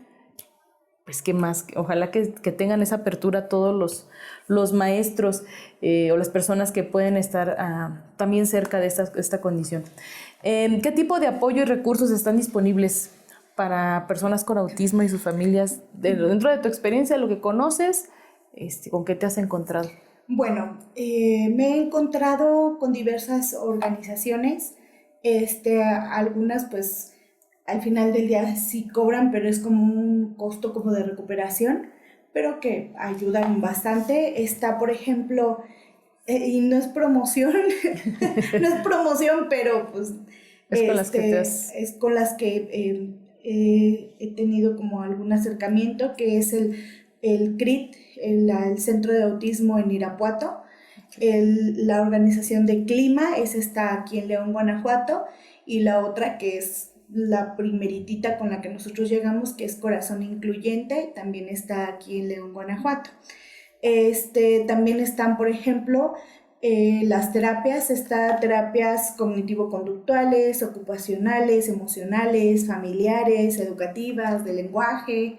Pues qué más, ojalá que tengan esa apertura todos los maestros o las personas que pueden estar también cerca de esta condición. ¿Qué tipo de apoyo y recursos están disponibles para personas con autismo y sus familias? Dentro de tu experiencia, lo que conoces, ¿con qué te has encontrado? Bueno, me he encontrado con diversas organizaciones, algunas pues al final del día sí cobran, pero es como un costo como de recuperación, pero que ayudan bastante. Está, por ejemplo, y no es promoción, no es promoción, pero pues es con las que es con las que he tenido como algún acercamiento, que es el CRIT, el Centro de Autismo en Irapuato. La organización de Clima, esa está aquí en León, Guanajuato, y la otra que es la primeritita con la que nosotros llegamos, que es Corazón Incluyente, también está aquí en León, Guanajuato. También están, por ejemplo, las terapias, terapias cognitivo-conductuales, ocupacionales, emocionales, familiares, educativas, de lenguaje.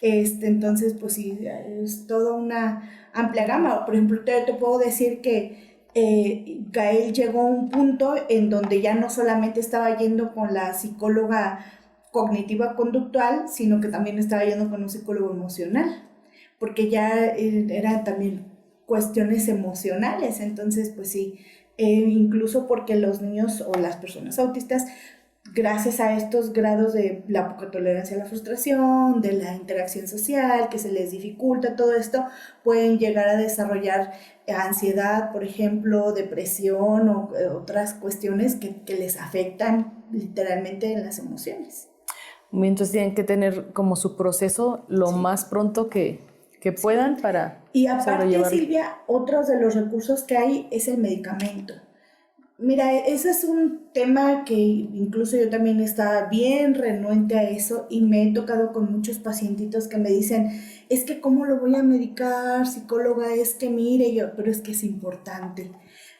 Entonces, pues sí, es toda una amplia gama. Por ejemplo, te puedo decir que Gael llegó a un punto en donde ya no solamente estaba yendo con la psicóloga cognitiva conductual, sino que también estaba yendo con un psicólogo emocional, porque ya eran también cuestiones emocionales. Entonces pues sí, incluso porque los niños o las personas autistas, gracias a estos grados de la poca tolerancia a la frustración, de la interacción social, que se les dificulta todo esto, pueden llegar a desarrollar ansiedad, por ejemplo, depresión o otras cuestiones que les afectan literalmente en las emociones. Entonces tienen que tener como su proceso lo más pronto que puedan para Y aparte, sobrellevarlo. Silvia, otros de los recursos que hay es el medicamento. Mira, ese es un tema que incluso yo también estaba bien renuente a eso, y me he tocado con muchos pacientitos que me dicen, es que ¿cómo lo voy a medicar, psicóloga? Es que mire, yo, pero es que es importante.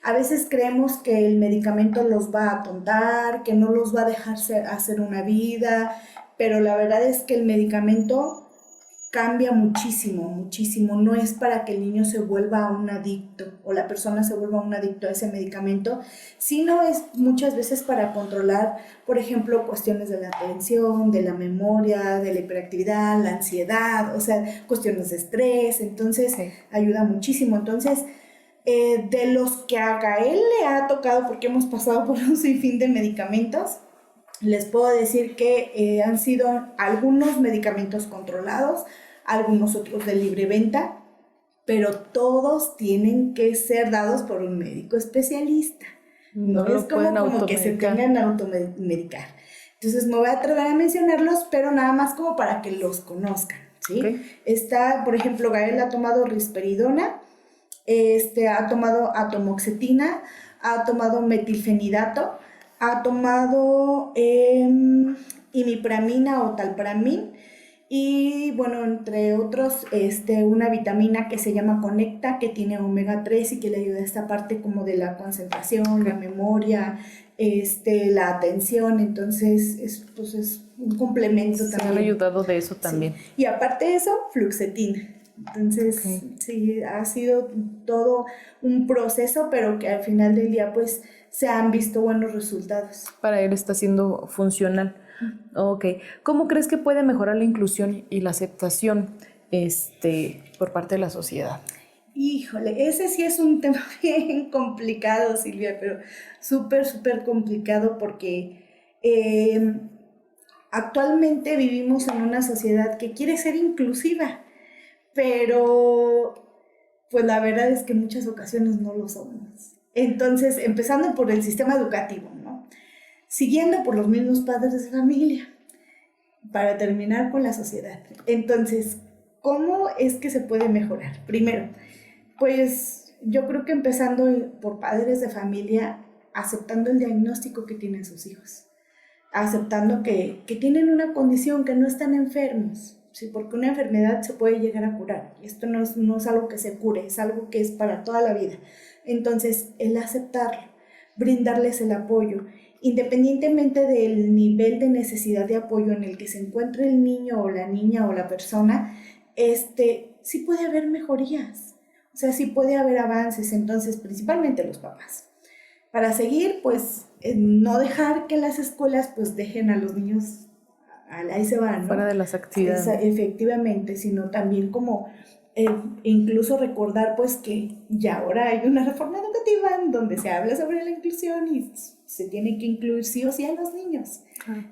A veces creemos que el medicamento los va a atontar, que no los va a dejar hacer una vida, pero la verdad es que el medicamento cambia muchísimo, muchísimo. No es para que el niño se vuelva un adicto o la persona se vuelva un adicto a ese medicamento, sino es muchas veces para controlar, por ejemplo, cuestiones de la atención, de la memoria, de la hiperactividad, la ansiedad, o sea, cuestiones de estrés. Entonces ayuda muchísimo. Entonces, de los que a Gael le ha tocado, porque hemos pasado por un sinfín de medicamentos, les puedo decir que han sido algunos medicamentos controlados, algunos otros de libre venta, pero todos tienen que ser dados por un médico especialista. No es como que se tengan automedicar. Entonces me voy a atrever a mencionarlos, pero nada más como para que los conozcan, ¿sí? Está, por ejemplo, Gael ha tomado risperidona, ha tomado atomoxetina, ha tomado metilfenidato, ha tomado imipramina o talpramín, y bueno, entre otros, una vitamina que se llama Conecta, que tiene omega 3 y que le ayuda a esta parte como de la concentración, la memoria, la atención. Entonces es un complemento también. Se han ayudado de eso también. Sí. Y aparte de eso, fluoxetina. Entonces, sí, ha sido todo un proceso, pero que al final del día pues se han visto buenos resultados. Para él está siendo funcional. Ok. ¿Cómo crees que puede mejorar la inclusión y la aceptación por parte de la sociedad? Híjole, ese sí es un tema bien complicado, Silvia, pero súper, súper complicado, porque actualmente vivimos en una sociedad que quiere ser inclusiva, pero pues la verdad es que en muchas ocasiones no lo somos. Entonces, empezando por el sistema educativo, ¿no? Siguiendo por los mismos padres de familia, para terminar con la sociedad. Entonces, ¿cómo es que se puede mejorar? Primero, pues yo creo que empezando por padres de familia, aceptando el diagnóstico que tienen sus hijos, aceptando que tienen una condición, que no están enfermos, ¿sí? Porque una enfermedad se puede llegar a curar, y esto no es algo que se cure, es algo que es para toda la vida. Entonces, el aceptarlo, brindarles el apoyo, independientemente del nivel de necesidad de apoyo en el que se encuentre el niño o la niña o la persona, sí puede haber mejorías, o sea, sí puede haber avances. Entonces, principalmente los papás. Para seguir, pues, no dejar que las escuelas, pues, dejen a los niños, ahí se van, ¿no? Fuera de las actividades. Efectivamente, sino también como incluso recordar, pues, que ya ahora hay una reforma educativa en donde se habla sobre la inclusión y se tiene que incluir sí o sí a los niños,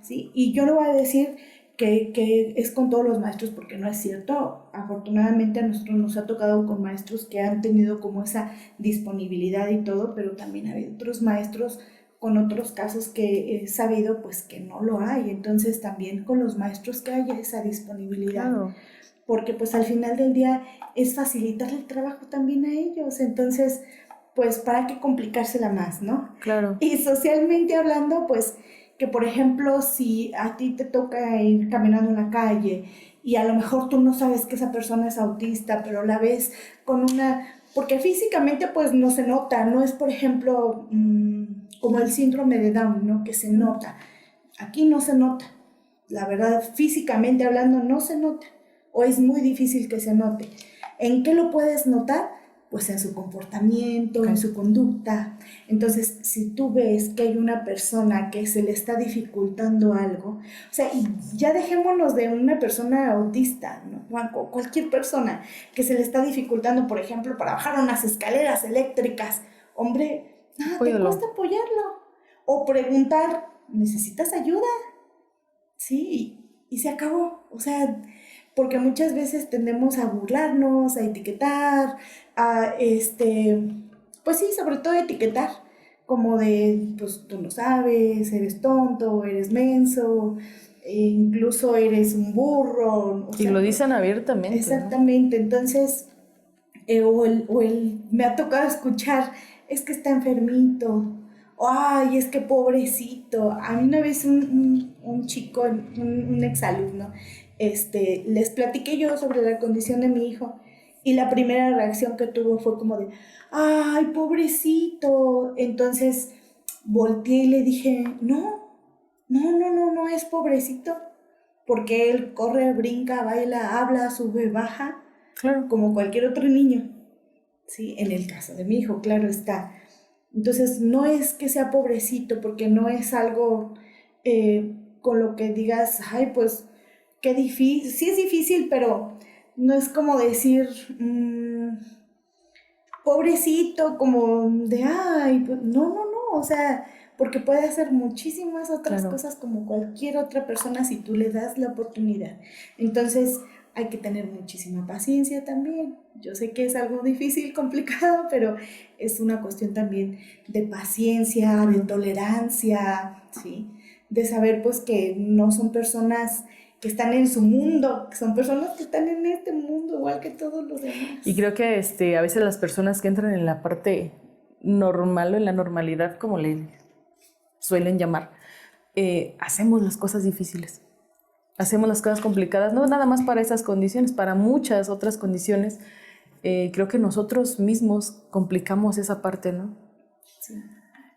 ¿sí? Y yo no voy a decir que es con todos los maestros, porque no es cierto. Afortunadamente a nosotros nos ha tocado con maestros que han tenido como esa disponibilidad y todo, pero también ha habido otros maestros con otros casos que he sabido pues que no lo hay. Entonces también con los maestros que haya esa disponibilidad, porque pues al final del día es facilitarle el trabajo también a ellos. Entonces pues para qué complicársela más, ¿no? Claro. Y socialmente hablando, pues que por ejemplo si a ti te toca ir caminando en la calle y a lo mejor tú no sabes que esa persona es autista, pero la ves con una... Porque físicamente pues no se nota, no es por ejemplo como el síndrome de Down, ¿no? Que se nota. Aquí no se nota. La verdad, físicamente hablando no se nota, o es muy difícil que se note. ¿En qué lo puedes notar? pues en su comportamiento, Okay. en su conducta. Entonces, si tú ves que hay una persona que se le está dificultando algo, o sea, y ya dejémonos de una persona autista, ¿no? Cualquier persona que se le está dificultando, por ejemplo, para bajar unas escaleras eléctricas, hombre, nada, te Apóyalo. cuesta apoyarlo. O preguntar, ¿necesitas ayuda? Sí, y se acabó. O sea, porque muchas veces tendemos a burlarnos, a etiquetar, a pues sí, sobre todo etiquetar, como de, pues tú no sabes, eres tonto, eres menso, incluso eres un burro, o Y sea, lo dicen abiertamente, ¿no? exactamente. Entonces, me ha tocado escuchar, es que está enfermito, o ay, es que pobrecito. A mí una vez un chico, un exalumno, les platiqué yo sobre la condición de mi hijo y la primera reacción que tuvo fue como de, ay, pobrecito. Entonces volteé y le dije, no es pobrecito, porque él corre, brinca, baila, habla, sube, baja Claro. como cualquier otro niño, ¿sí? En el caso de mi hijo, claro está. Entonces, no es que sea pobrecito, porque no es algo con lo que digas, ay, pues, qué difícil. Sí es difícil, pero no es como decir, pobrecito, como de, ay, pues, no, o sea, porque puede hacer muchísimas otras Claro. cosas como cualquier otra persona si tú le das la oportunidad. Entonces, hay que tener muchísima paciencia también. Yo sé que es algo difícil, complicado, pero es una cuestión también de paciencia, de tolerancia, ¿sí? De saber pues que no son personas que están en su mundo, que son personas que están en este mundo igual que todos los demás. Y creo que a veces las personas que entran en la parte normal o en la normalidad, como le suelen llamar, hacemos las cosas difíciles, hacemos las cosas complicadas, no nada más para esas condiciones, para muchas otras condiciones. Creo que nosotros mismos complicamos esa parte, ¿no? Sí.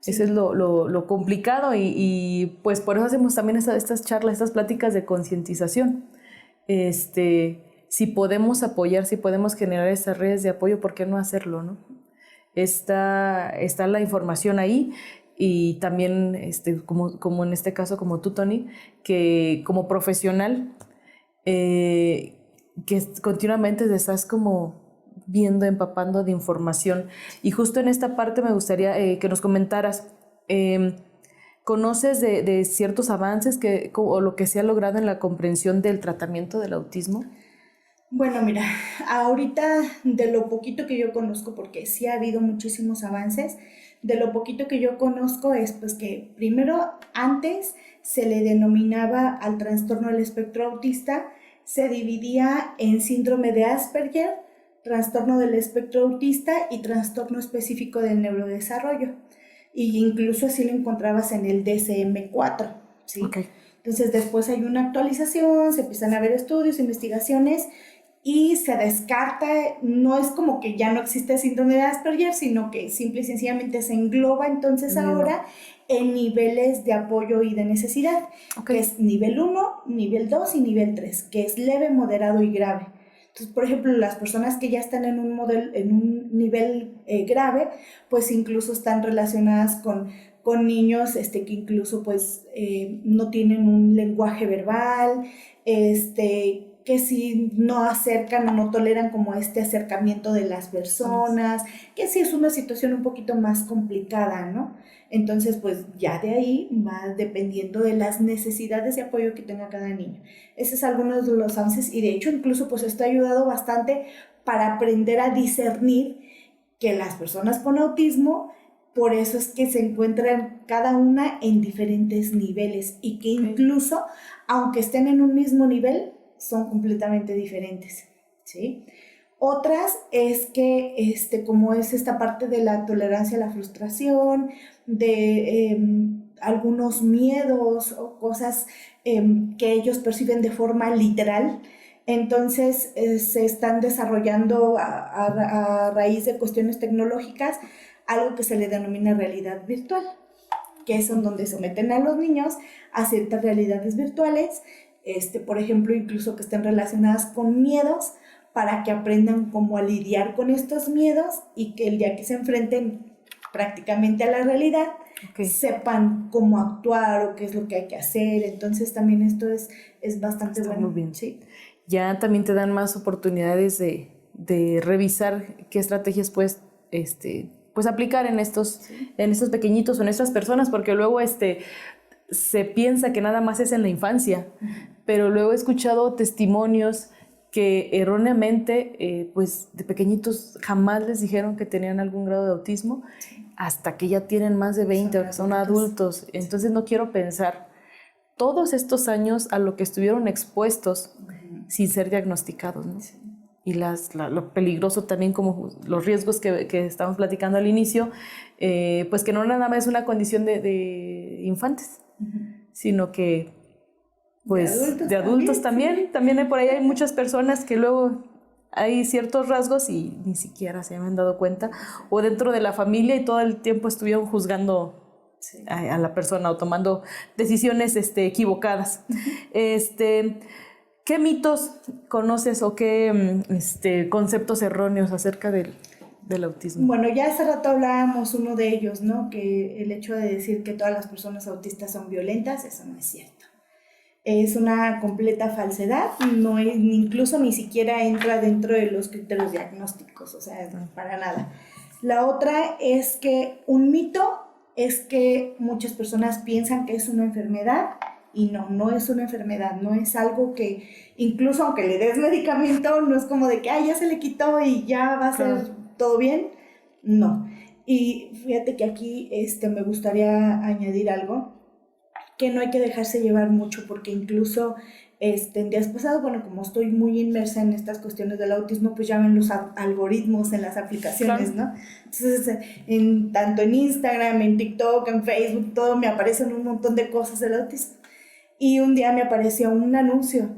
Eso es lo complicado y pues por eso hacemos también estas charlas, estas pláticas de concientización. Si podemos apoyar, si podemos generar esas redes de apoyo, ¿por qué no hacerlo, no? Está la información ahí y también, como en este caso, como tú, Tony, que como profesional, que continuamente te estás como viendo, empapando de información. Y justo en esta parte me gustaría que nos comentaras, ¿conoces de ciertos avances o lo que se ha logrado en la comprensión del tratamiento del autismo? Bueno, mira, ahorita de lo poquito que yo conozco, porque sí ha habido muchísimos avances, de lo poquito que yo conozco es pues que primero antes se le denominaba al trastorno del espectro autista, se dividía en síndrome de Asperger, trastorno del espectro autista y trastorno específico del neurodesarrollo. Y incluso así lo encontrabas en el DSM-4, ¿sí? Okay. Entonces después hay una actualización, se empiezan a ver estudios, investigaciones y se descarta, no es como que ya no existe síndrome de Asperger, sino que simple y sencillamente se engloba entonces ahora en niveles de apoyo y de necesidad, que es nivel 1, nivel 2 y nivel 3, que es leve, moderado y grave. Entonces, por ejemplo, las personas que ya están en un nivel grave, pues incluso están relacionadas con niños que incluso pues no tienen un lenguaje verbal, que si no acercan o no toleran como este acercamiento de las personas, que sí es una situación un poquito más complicada, ¿no? Entonces, pues ya de ahí va dependiendo de las necesidades de apoyo que tenga cada niño. Ese es alguno de los avances y de hecho incluso pues esto ha ayudado bastante para aprender a discernir que las personas con autismo, por eso es que se encuentran cada una en diferentes niveles y que incluso, aunque estén en un mismo nivel, son completamente diferentes, ¿sí? Otras es que, como es esta parte de la tolerancia a la frustración, de algunos miedos o cosas que ellos perciben de forma literal, entonces se están desarrollando a raíz de cuestiones tecnológicas algo que se le denomina realidad virtual, que es en donde someten a los niños a ciertas realidades virtuales, por ejemplo, incluso que estén relacionadas con miedos, para que aprendan cómo a lidiar con estos miedos y que el día que se enfrenten prácticamente a la realidad, sepan cómo actuar o qué es lo que hay que hacer. Entonces también esto es bastante Está bueno. muy bien. Sí. Ya también te dan más oportunidades de revisar qué estrategias puedes pues aplicar en estos pequeñitos o en estas personas, porque luego se piensa que nada más es en la infancia, pero luego he escuchado testimonios que erróneamente, pues de pequeñitos jamás les dijeron que tenían algún grado de autismo, hasta que ya tienen más de 20 o que son adultos. Entonces no quiero pensar todos estos años a lo que estuvieron expuestos sin ser diagnosticados, ¿no? Sí. Y lo peligroso también, como los riesgos que estábamos platicando al inicio, pues que no nada más es una condición de infantes, sino que pues de adultos también. También por ahí hay muchas personas que luego hay ciertos rasgos y ni siquiera se han dado cuenta, o dentro de la familia y todo el tiempo estuvieron juzgando a la persona o tomando decisiones equivocadas. ¿Qué mitos conoces o qué conceptos erróneos acerca del autismo? Bueno, ya hace rato hablábamos uno de ellos, ¿no? Que el hecho de decir que todas las personas autistas son violentas, eso no es cierto. Es una completa falsedad, no es, incluso ni siquiera entra dentro de los criterios diagnósticos, o sea, para nada. La otra es que un mito es que muchas personas piensan que es una enfermedad y no es una enfermedad, no es algo que incluso aunque le des medicamento, no es como de que ya se le quitó y ya va a ser todo bien, no. Y fíjate que aquí me gustaría añadir algo, que no hay que dejarse llevar mucho, porque incluso en días pasados, bueno, como estoy muy inmersa en estas cuestiones del autismo, pues ya ven los algoritmos en las aplicaciones, ¿no? Entonces, tanto en Instagram, en TikTok, en Facebook, todo me aparecen un montón de cosas del autismo. Y un día me apareció un anuncio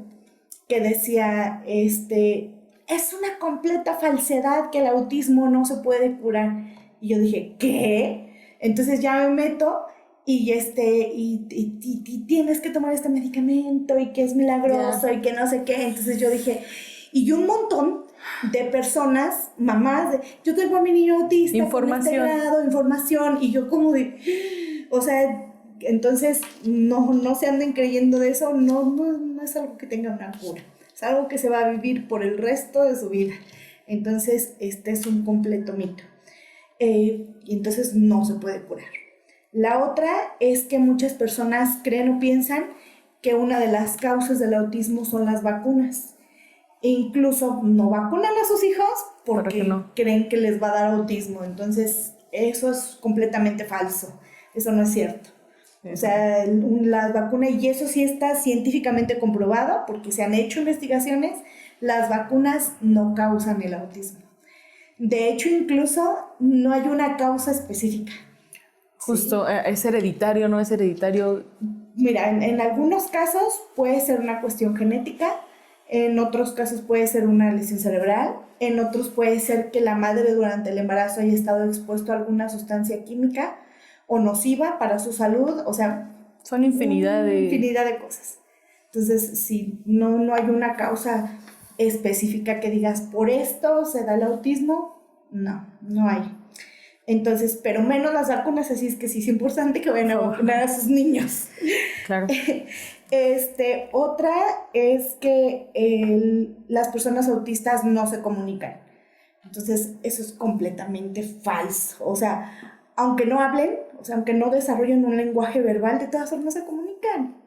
que decía, es una completa falsedad que el autismo no se puede curar. Y yo dije, ¿qué? Entonces ya me meto y tienes que tomar este medicamento y que es milagroso y que no sé qué. Entonces yo dije, y un montón de personas, mamás, yo tengo a mi niño autista, información, información, y yo como de, o sea, entonces no se anden creyendo de eso, no es algo que tenga una cura, es algo que se va a vivir por el resto de su vida. Entonces este es un completo mito, y entonces no se puede curar. La otra es que muchas personas creen o piensan que una de las causas del autismo son las vacunas. E incluso no vacunan a sus hijos porque creen que les va a dar autismo. Entonces, eso es completamente falso. Eso no es cierto. O sea, las vacunas, y eso sí está científicamente comprobado, porque se han hecho investigaciones, las vacunas no causan el autismo. De hecho, incluso no hay una causa específica. Justo, ¿sí? ¿Es hereditario, no es hereditario? Mira, en algunos casos puede ser una cuestión genética, en otros casos puede ser una lesión cerebral, en otros puede ser que la madre durante el embarazo haya estado expuesto a alguna sustancia química o nociva para su salud, o sea... Son infinidad de cosas. Entonces, sí, no hay una causa específica que digas, por esto se da el autismo, no hay. Entonces, pero menos las vacunas, así es que sí es importante que vayan a vacunar a sus niños. Claro. Otra es que las personas autistas no se comunican. Entonces, eso es completamente falso. O sea, aunque no hablen, o sea, aunque no desarrollen un lenguaje verbal, de todas formas se comunican.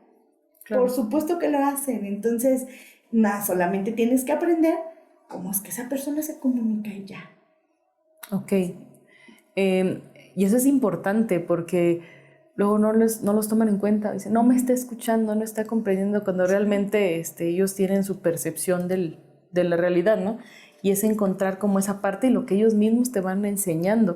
Claro. Por supuesto que lo hacen. Entonces, solamente tienes que aprender cómo es que esa persona se comunica y ya. Ok. Y eso es importante porque luego no los toman en cuenta. Dicen, no me está escuchando, no está comprendiendo, cuando realmente ellos tienen su percepción de la realidad, ¿no? Y es encontrar como esa parte y lo que ellos mismos te van enseñando,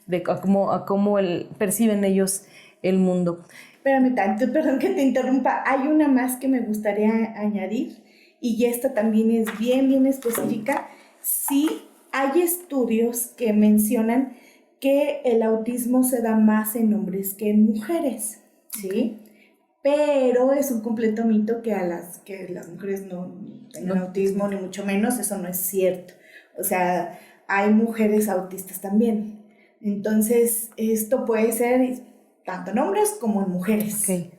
de a cómo perciben ellos el mundo. Espérame tanto, perdón que te interrumpa. Hay una más que me gustaría añadir, y esta también es bien específica. Sí, hay estudios que mencionan que el autismo se da más en hombres que en mujeres, ¿sí? pero es un completo mito que que las mujeres no tengan No. autismo, ni mucho menos, eso no es cierto. O sea, hay mujeres autistas también. Entonces, esto puede ser tanto en hombres como en mujeres. Ok.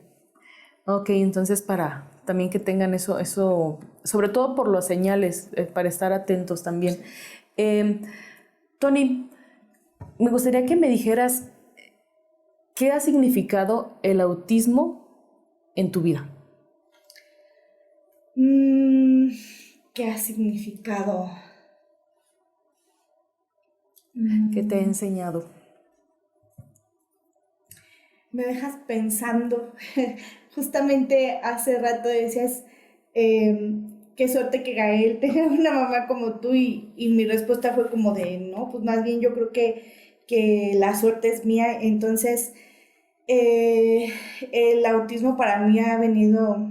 Ok, entonces para también que tengan eso, sobre todo por las señales, para estar atentos también. Eh, Tony, me gustaría que me dijeras qué ha significado el autismo en tu vida. Mm, ¿Qué ha significado? ¿Qué te ha Mm, enseñado? Me dejas pensando. Justamente hace rato decías, qué suerte que Gael tenga una mamá como tú y mi respuesta fue como de, no, pues más bien yo creo que la suerte es mía. Entonces, eh, el autismo para mí ha venido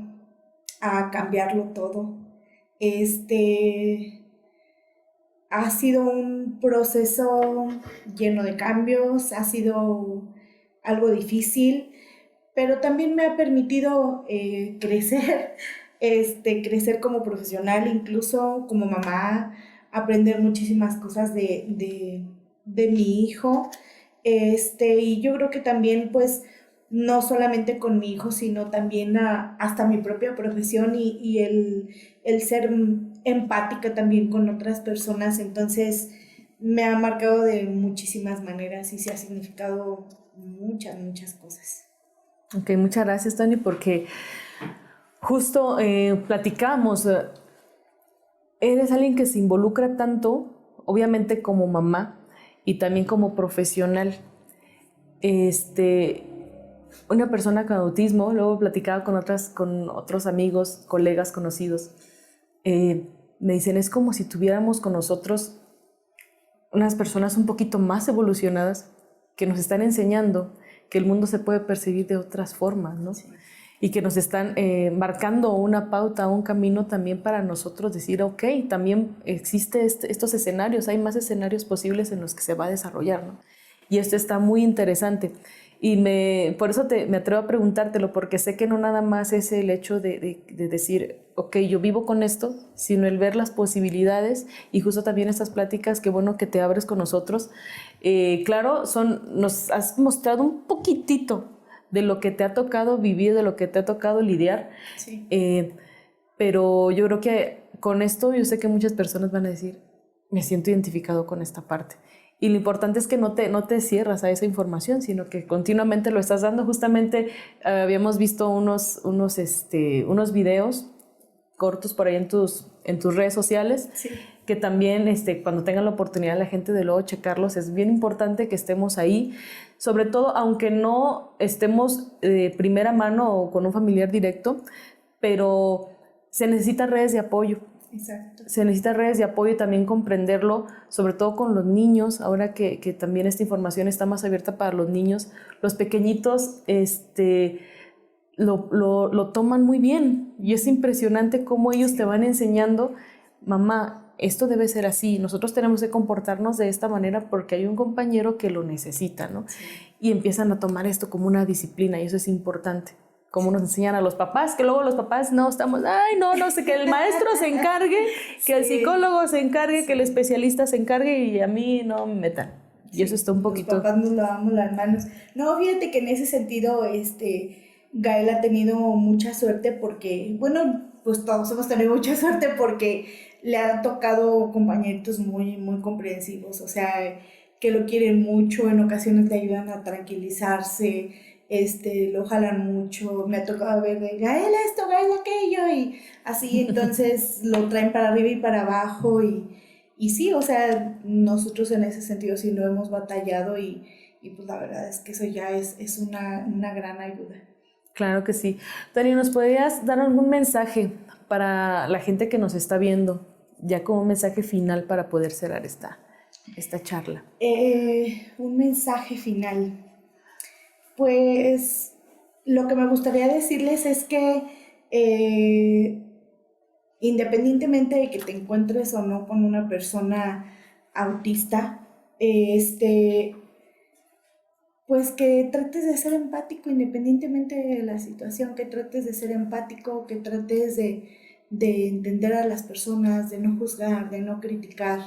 a cambiarlo todo. Este, ha sido un proceso lleno de cambios, ha sido algo difícil, pero también me ha permitido crecer, crecer como profesional, incluso como mamá, aprender muchísimas cosas de mi hijo, y yo creo que también, pues, no solamente con mi hijo, sino también hasta mi propia profesión y el ser empática también con otras personas, entonces me ha marcado de muchísimas maneras y se ha significado muchas cosas. Ok, muchas gracias, Tony, porque justo platicamos, eres alguien que se involucra tanto, obviamente como mamá y también como profesional. Este, una persona con autismo, luego platicaba con otros amigos, colegas conocidos, me dicen, es como si tuviéramos con nosotros unas personas un poquito más evolucionadas que nos están enseñando que el mundo se puede percibir de otras formas, ¿no? Sí. Y que nos están marcando una pauta, un camino también para nosotros decir, ok, también existe estos escenarios, hay más escenarios posibles en los que se va a desarrollar, ¿no? Y esto está muy interesante. Y por eso me atrevo a preguntártelo, porque sé que no nada más es el hecho de decir, ok, yo vivo con esto, sino el ver las posibilidades y justo también estas pláticas, qué bueno que te abres con nosotros. Claro, nos has mostrado un poquitito de lo que te ha tocado vivir, de lo que te ha tocado lidiar. Sí. Pero yo creo que con esto yo sé que muchas personas van a decir, me siento identificado con esta parte. Y lo importante es que no te cierras a esa información, sino que continuamente lo estás dando. Justamente habíamos visto unos videos cortos por ahí en tus redes sociales, Sí. que también cuando tengan la oportunidad la gente de luego checarlos, es bien importante que estemos ahí, sobre todo aunque no estemos de primera mano o con un familiar directo, pero se necesitan redes de apoyo. Exacto. Se necesita redes de apoyo y también comprenderlo, sobre todo con los niños, ahora que también esta información está más abierta para los niños. Los pequeñitos lo toman muy bien y es impresionante cómo ellos te van enseñando, mamá, esto debe ser así, nosotros tenemos que comportarnos de esta manera porque hay un compañero que lo necesita, ¿no? Sí. Y empiezan a tomar esto como una disciplina y eso es importante. Como nos enseñan a los papás, que luego los papás no estamos, ay, no sé, que el maestro se encargue, que el psicólogo se encargue, que el especialista se encargue y a mí no me metan. Y eso está un poquito... Los papás nos lavamos las manos. No, fíjate que en ese sentido, Gael ha tenido mucha suerte porque, bueno, pues todos hemos tenido mucha suerte porque le han tocado compañeritos muy comprensivos, o sea, que lo quieren mucho, en ocasiones le ayudan a tranquilizarse, lo jalan mucho, me ha tocado ver de Gael esto, Gael aquello, y así, entonces lo traen para arriba y para abajo, y sí, o sea, nosotros en ese sentido sí lo hemos batallado, y pues la verdad es que eso ya es una gran ayuda. Claro que sí. Tony, ¿nos podrías dar algún mensaje para la gente que nos está viendo, ya como un mensaje final para poder cerrar esta charla? Un mensaje final. Pues lo que me gustaría decirles es que independientemente de que te encuentres o no con una persona autista, pues que trates de ser empático independientemente de la situación, que trates de ser empático, que trates de entender a las personas, de no juzgar, de no criticar,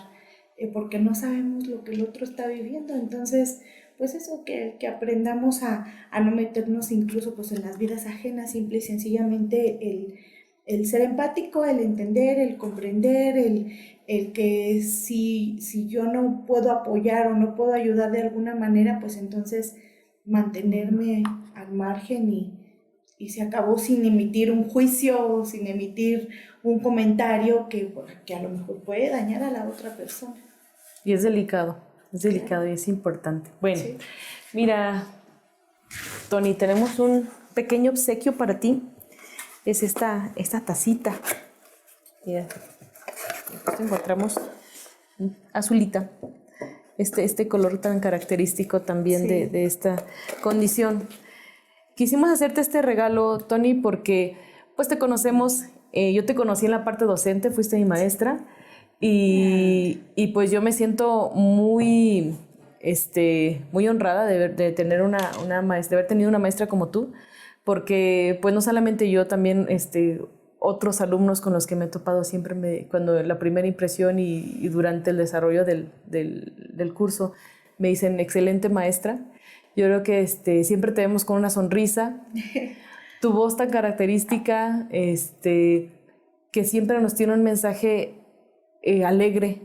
porque no sabemos lo que el otro está viviendo. Entonces, pues eso, que aprendamos a no meternos incluso pues en las vidas ajenas, simple y sencillamente el ser empático, el entender, el comprender, el que si yo no puedo apoyar o no puedo ayudar de alguna manera, pues entonces mantenerme al margen y se acabó sin emitir un juicio o sin emitir un comentario que a lo mejor puede dañar a la otra persona. Y es delicado claro. Y es importante. Bueno, sí. Mira, Tony, tenemos un pequeño obsequio para ti. Es esta tacita. Mira, encontramos azulita. Este color tan característico también sí. de esta condición. Quisimos hacerte este regalo, Tony, porque pues te conocemos, yo te conocí en la parte docente, fuiste mi maestra, y pues yo me siento muy honrada de tener una maestra, de haber tenido una maestra como tú, porque pues no solamente yo, también otros alumnos con los que me he topado siempre, cuando la primera impresión y durante el desarrollo del curso, me dicen excelente maestra. Yo creo que siempre te vemos con una sonrisa, tu voz tan característica, que siempre nos tiene un mensaje alegre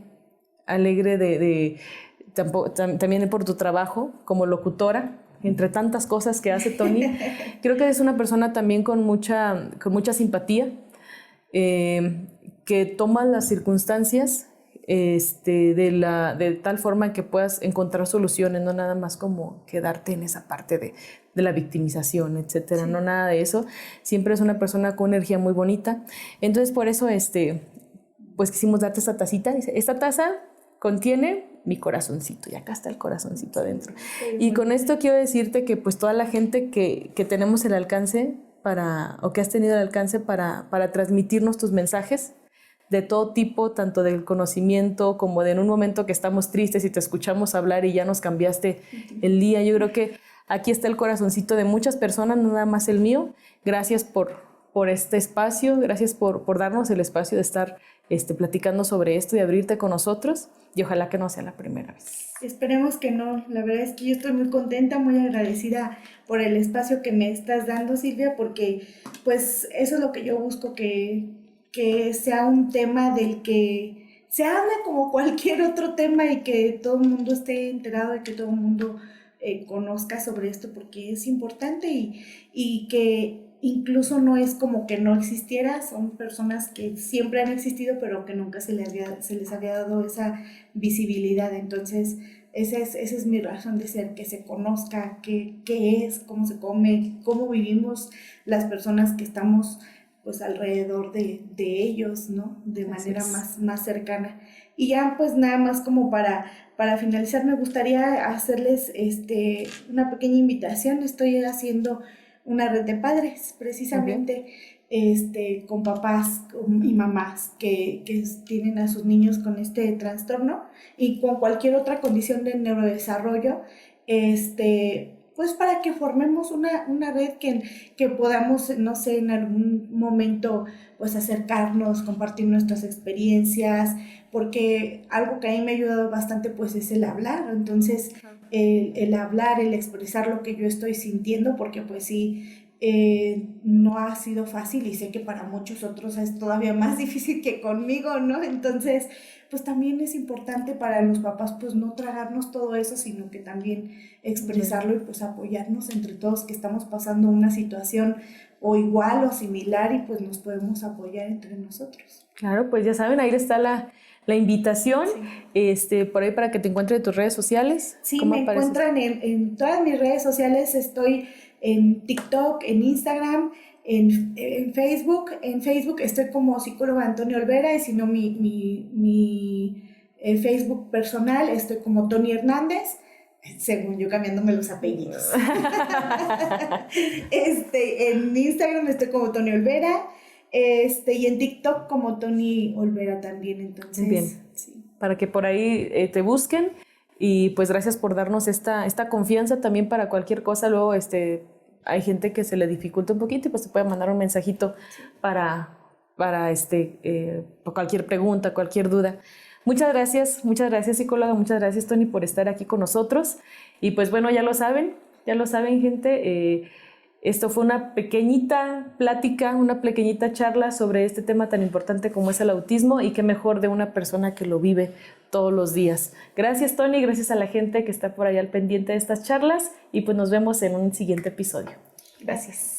también por tu trabajo como locutora, entre tantas cosas que hace Tony. Creo que eres una persona también con mucha simpatía, que toma las circunstancias de tal forma que puedas encontrar soluciones, no nada más como quedarte en esa parte de la victimización, etcétera, sí. No nada de eso. Siempre es una persona con energía muy bonita. Entonces, por eso, pues quisimos darte esta tacita. Dice, esta taza contiene mi corazoncito, y acá está el corazoncito adentro. Y con esto quiero decirte que pues toda la gente que tenemos el alcance o que has tenido el alcance para transmitirnos tus mensajes, de todo tipo, tanto del conocimiento como de en un momento que estamos tristes y te escuchamos hablar y ya nos cambiaste el día. Yo creo que aquí está el corazoncito de muchas personas, no nada más el mío. Gracias por este espacio, gracias por darnos el espacio de estar platicando sobre esto y abrirte con nosotros, y ojalá que no sea la primera vez. Esperemos que no. La verdad es que yo estoy muy contenta, muy agradecida por el espacio que me estás dando, Silvia, porque pues eso es lo que yo busco, que sea un tema del que se habla como cualquier otro tema y que todo el mundo esté enterado y que todo el mundo conozca sobre esto, porque es importante y que incluso no es como que no existiera, son personas que siempre han existido pero que nunca se les había dado esa visibilidad. Entonces esa es mi razón de ser, que se conozca qué es, cómo se come, cómo vivimos las personas que estamos pues alrededor de ellos, ¿no? De manera más cercana. Y ya pues nada más como para finalizar, me gustaría hacerles una pequeña invitación. Estoy haciendo una red de padres, precisamente, con papás y mamás que tienen a sus niños con este trastorno y con cualquier otra condición de neurodesarrollo, pues para que formemos una red que podamos, no sé, en algún momento pues acercarnos, compartir nuestras experiencias, porque algo que a mí me ha ayudado bastante pues es el hablar. Entonces el hablar, el expresar lo que yo estoy sintiendo, porque pues sí, no ha sido fácil y sé que para muchos otros es todavía más difícil que conmigo, ¿no? Entonces pues también es importante para los papás pues no tragarnos todo eso, sino que también expresarlo y pues apoyarnos entre todos que estamos pasando una situación o igual o similar y pues nos podemos apoyar entre nosotros. Claro, pues ya saben, ahí está la invitación, sí. Por ahí para que te encuentres en tus redes sociales. Sí, me encuentran en todas mis redes sociales, estoy en TikTok, en Instagram, en Facebook. En Facebook estoy como psicóloga Antonio Olvera, y si no mi Facebook personal estoy como Tony Hernández, según yo cambiándome los apellidos. En Instagram estoy como Tony Olvera, y en TikTok como Tony Olvera también. Entonces, bien. Sí. Para que por ahí te busquen Y pues gracias por darnos esta confianza también para cualquier cosa. Luego hay gente que se le dificulta un poquito y pues te puede mandar un mensajito para por cualquier pregunta, cualquier duda. Muchas gracias, psicóloga, muchas gracias, Tony, por estar aquí con nosotros. Y pues bueno, ya lo saben, gente. Esto fue una pequeñita plática, una pequeñita charla sobre este tema tan importante como es el autismo, y qué mejor de una persona que lo vive todos los días. Gracias, Tony, gracias a la gente que está por allá al pendiente de estas charlas, y pues nos vemos en un siguiente episodio. Gracias.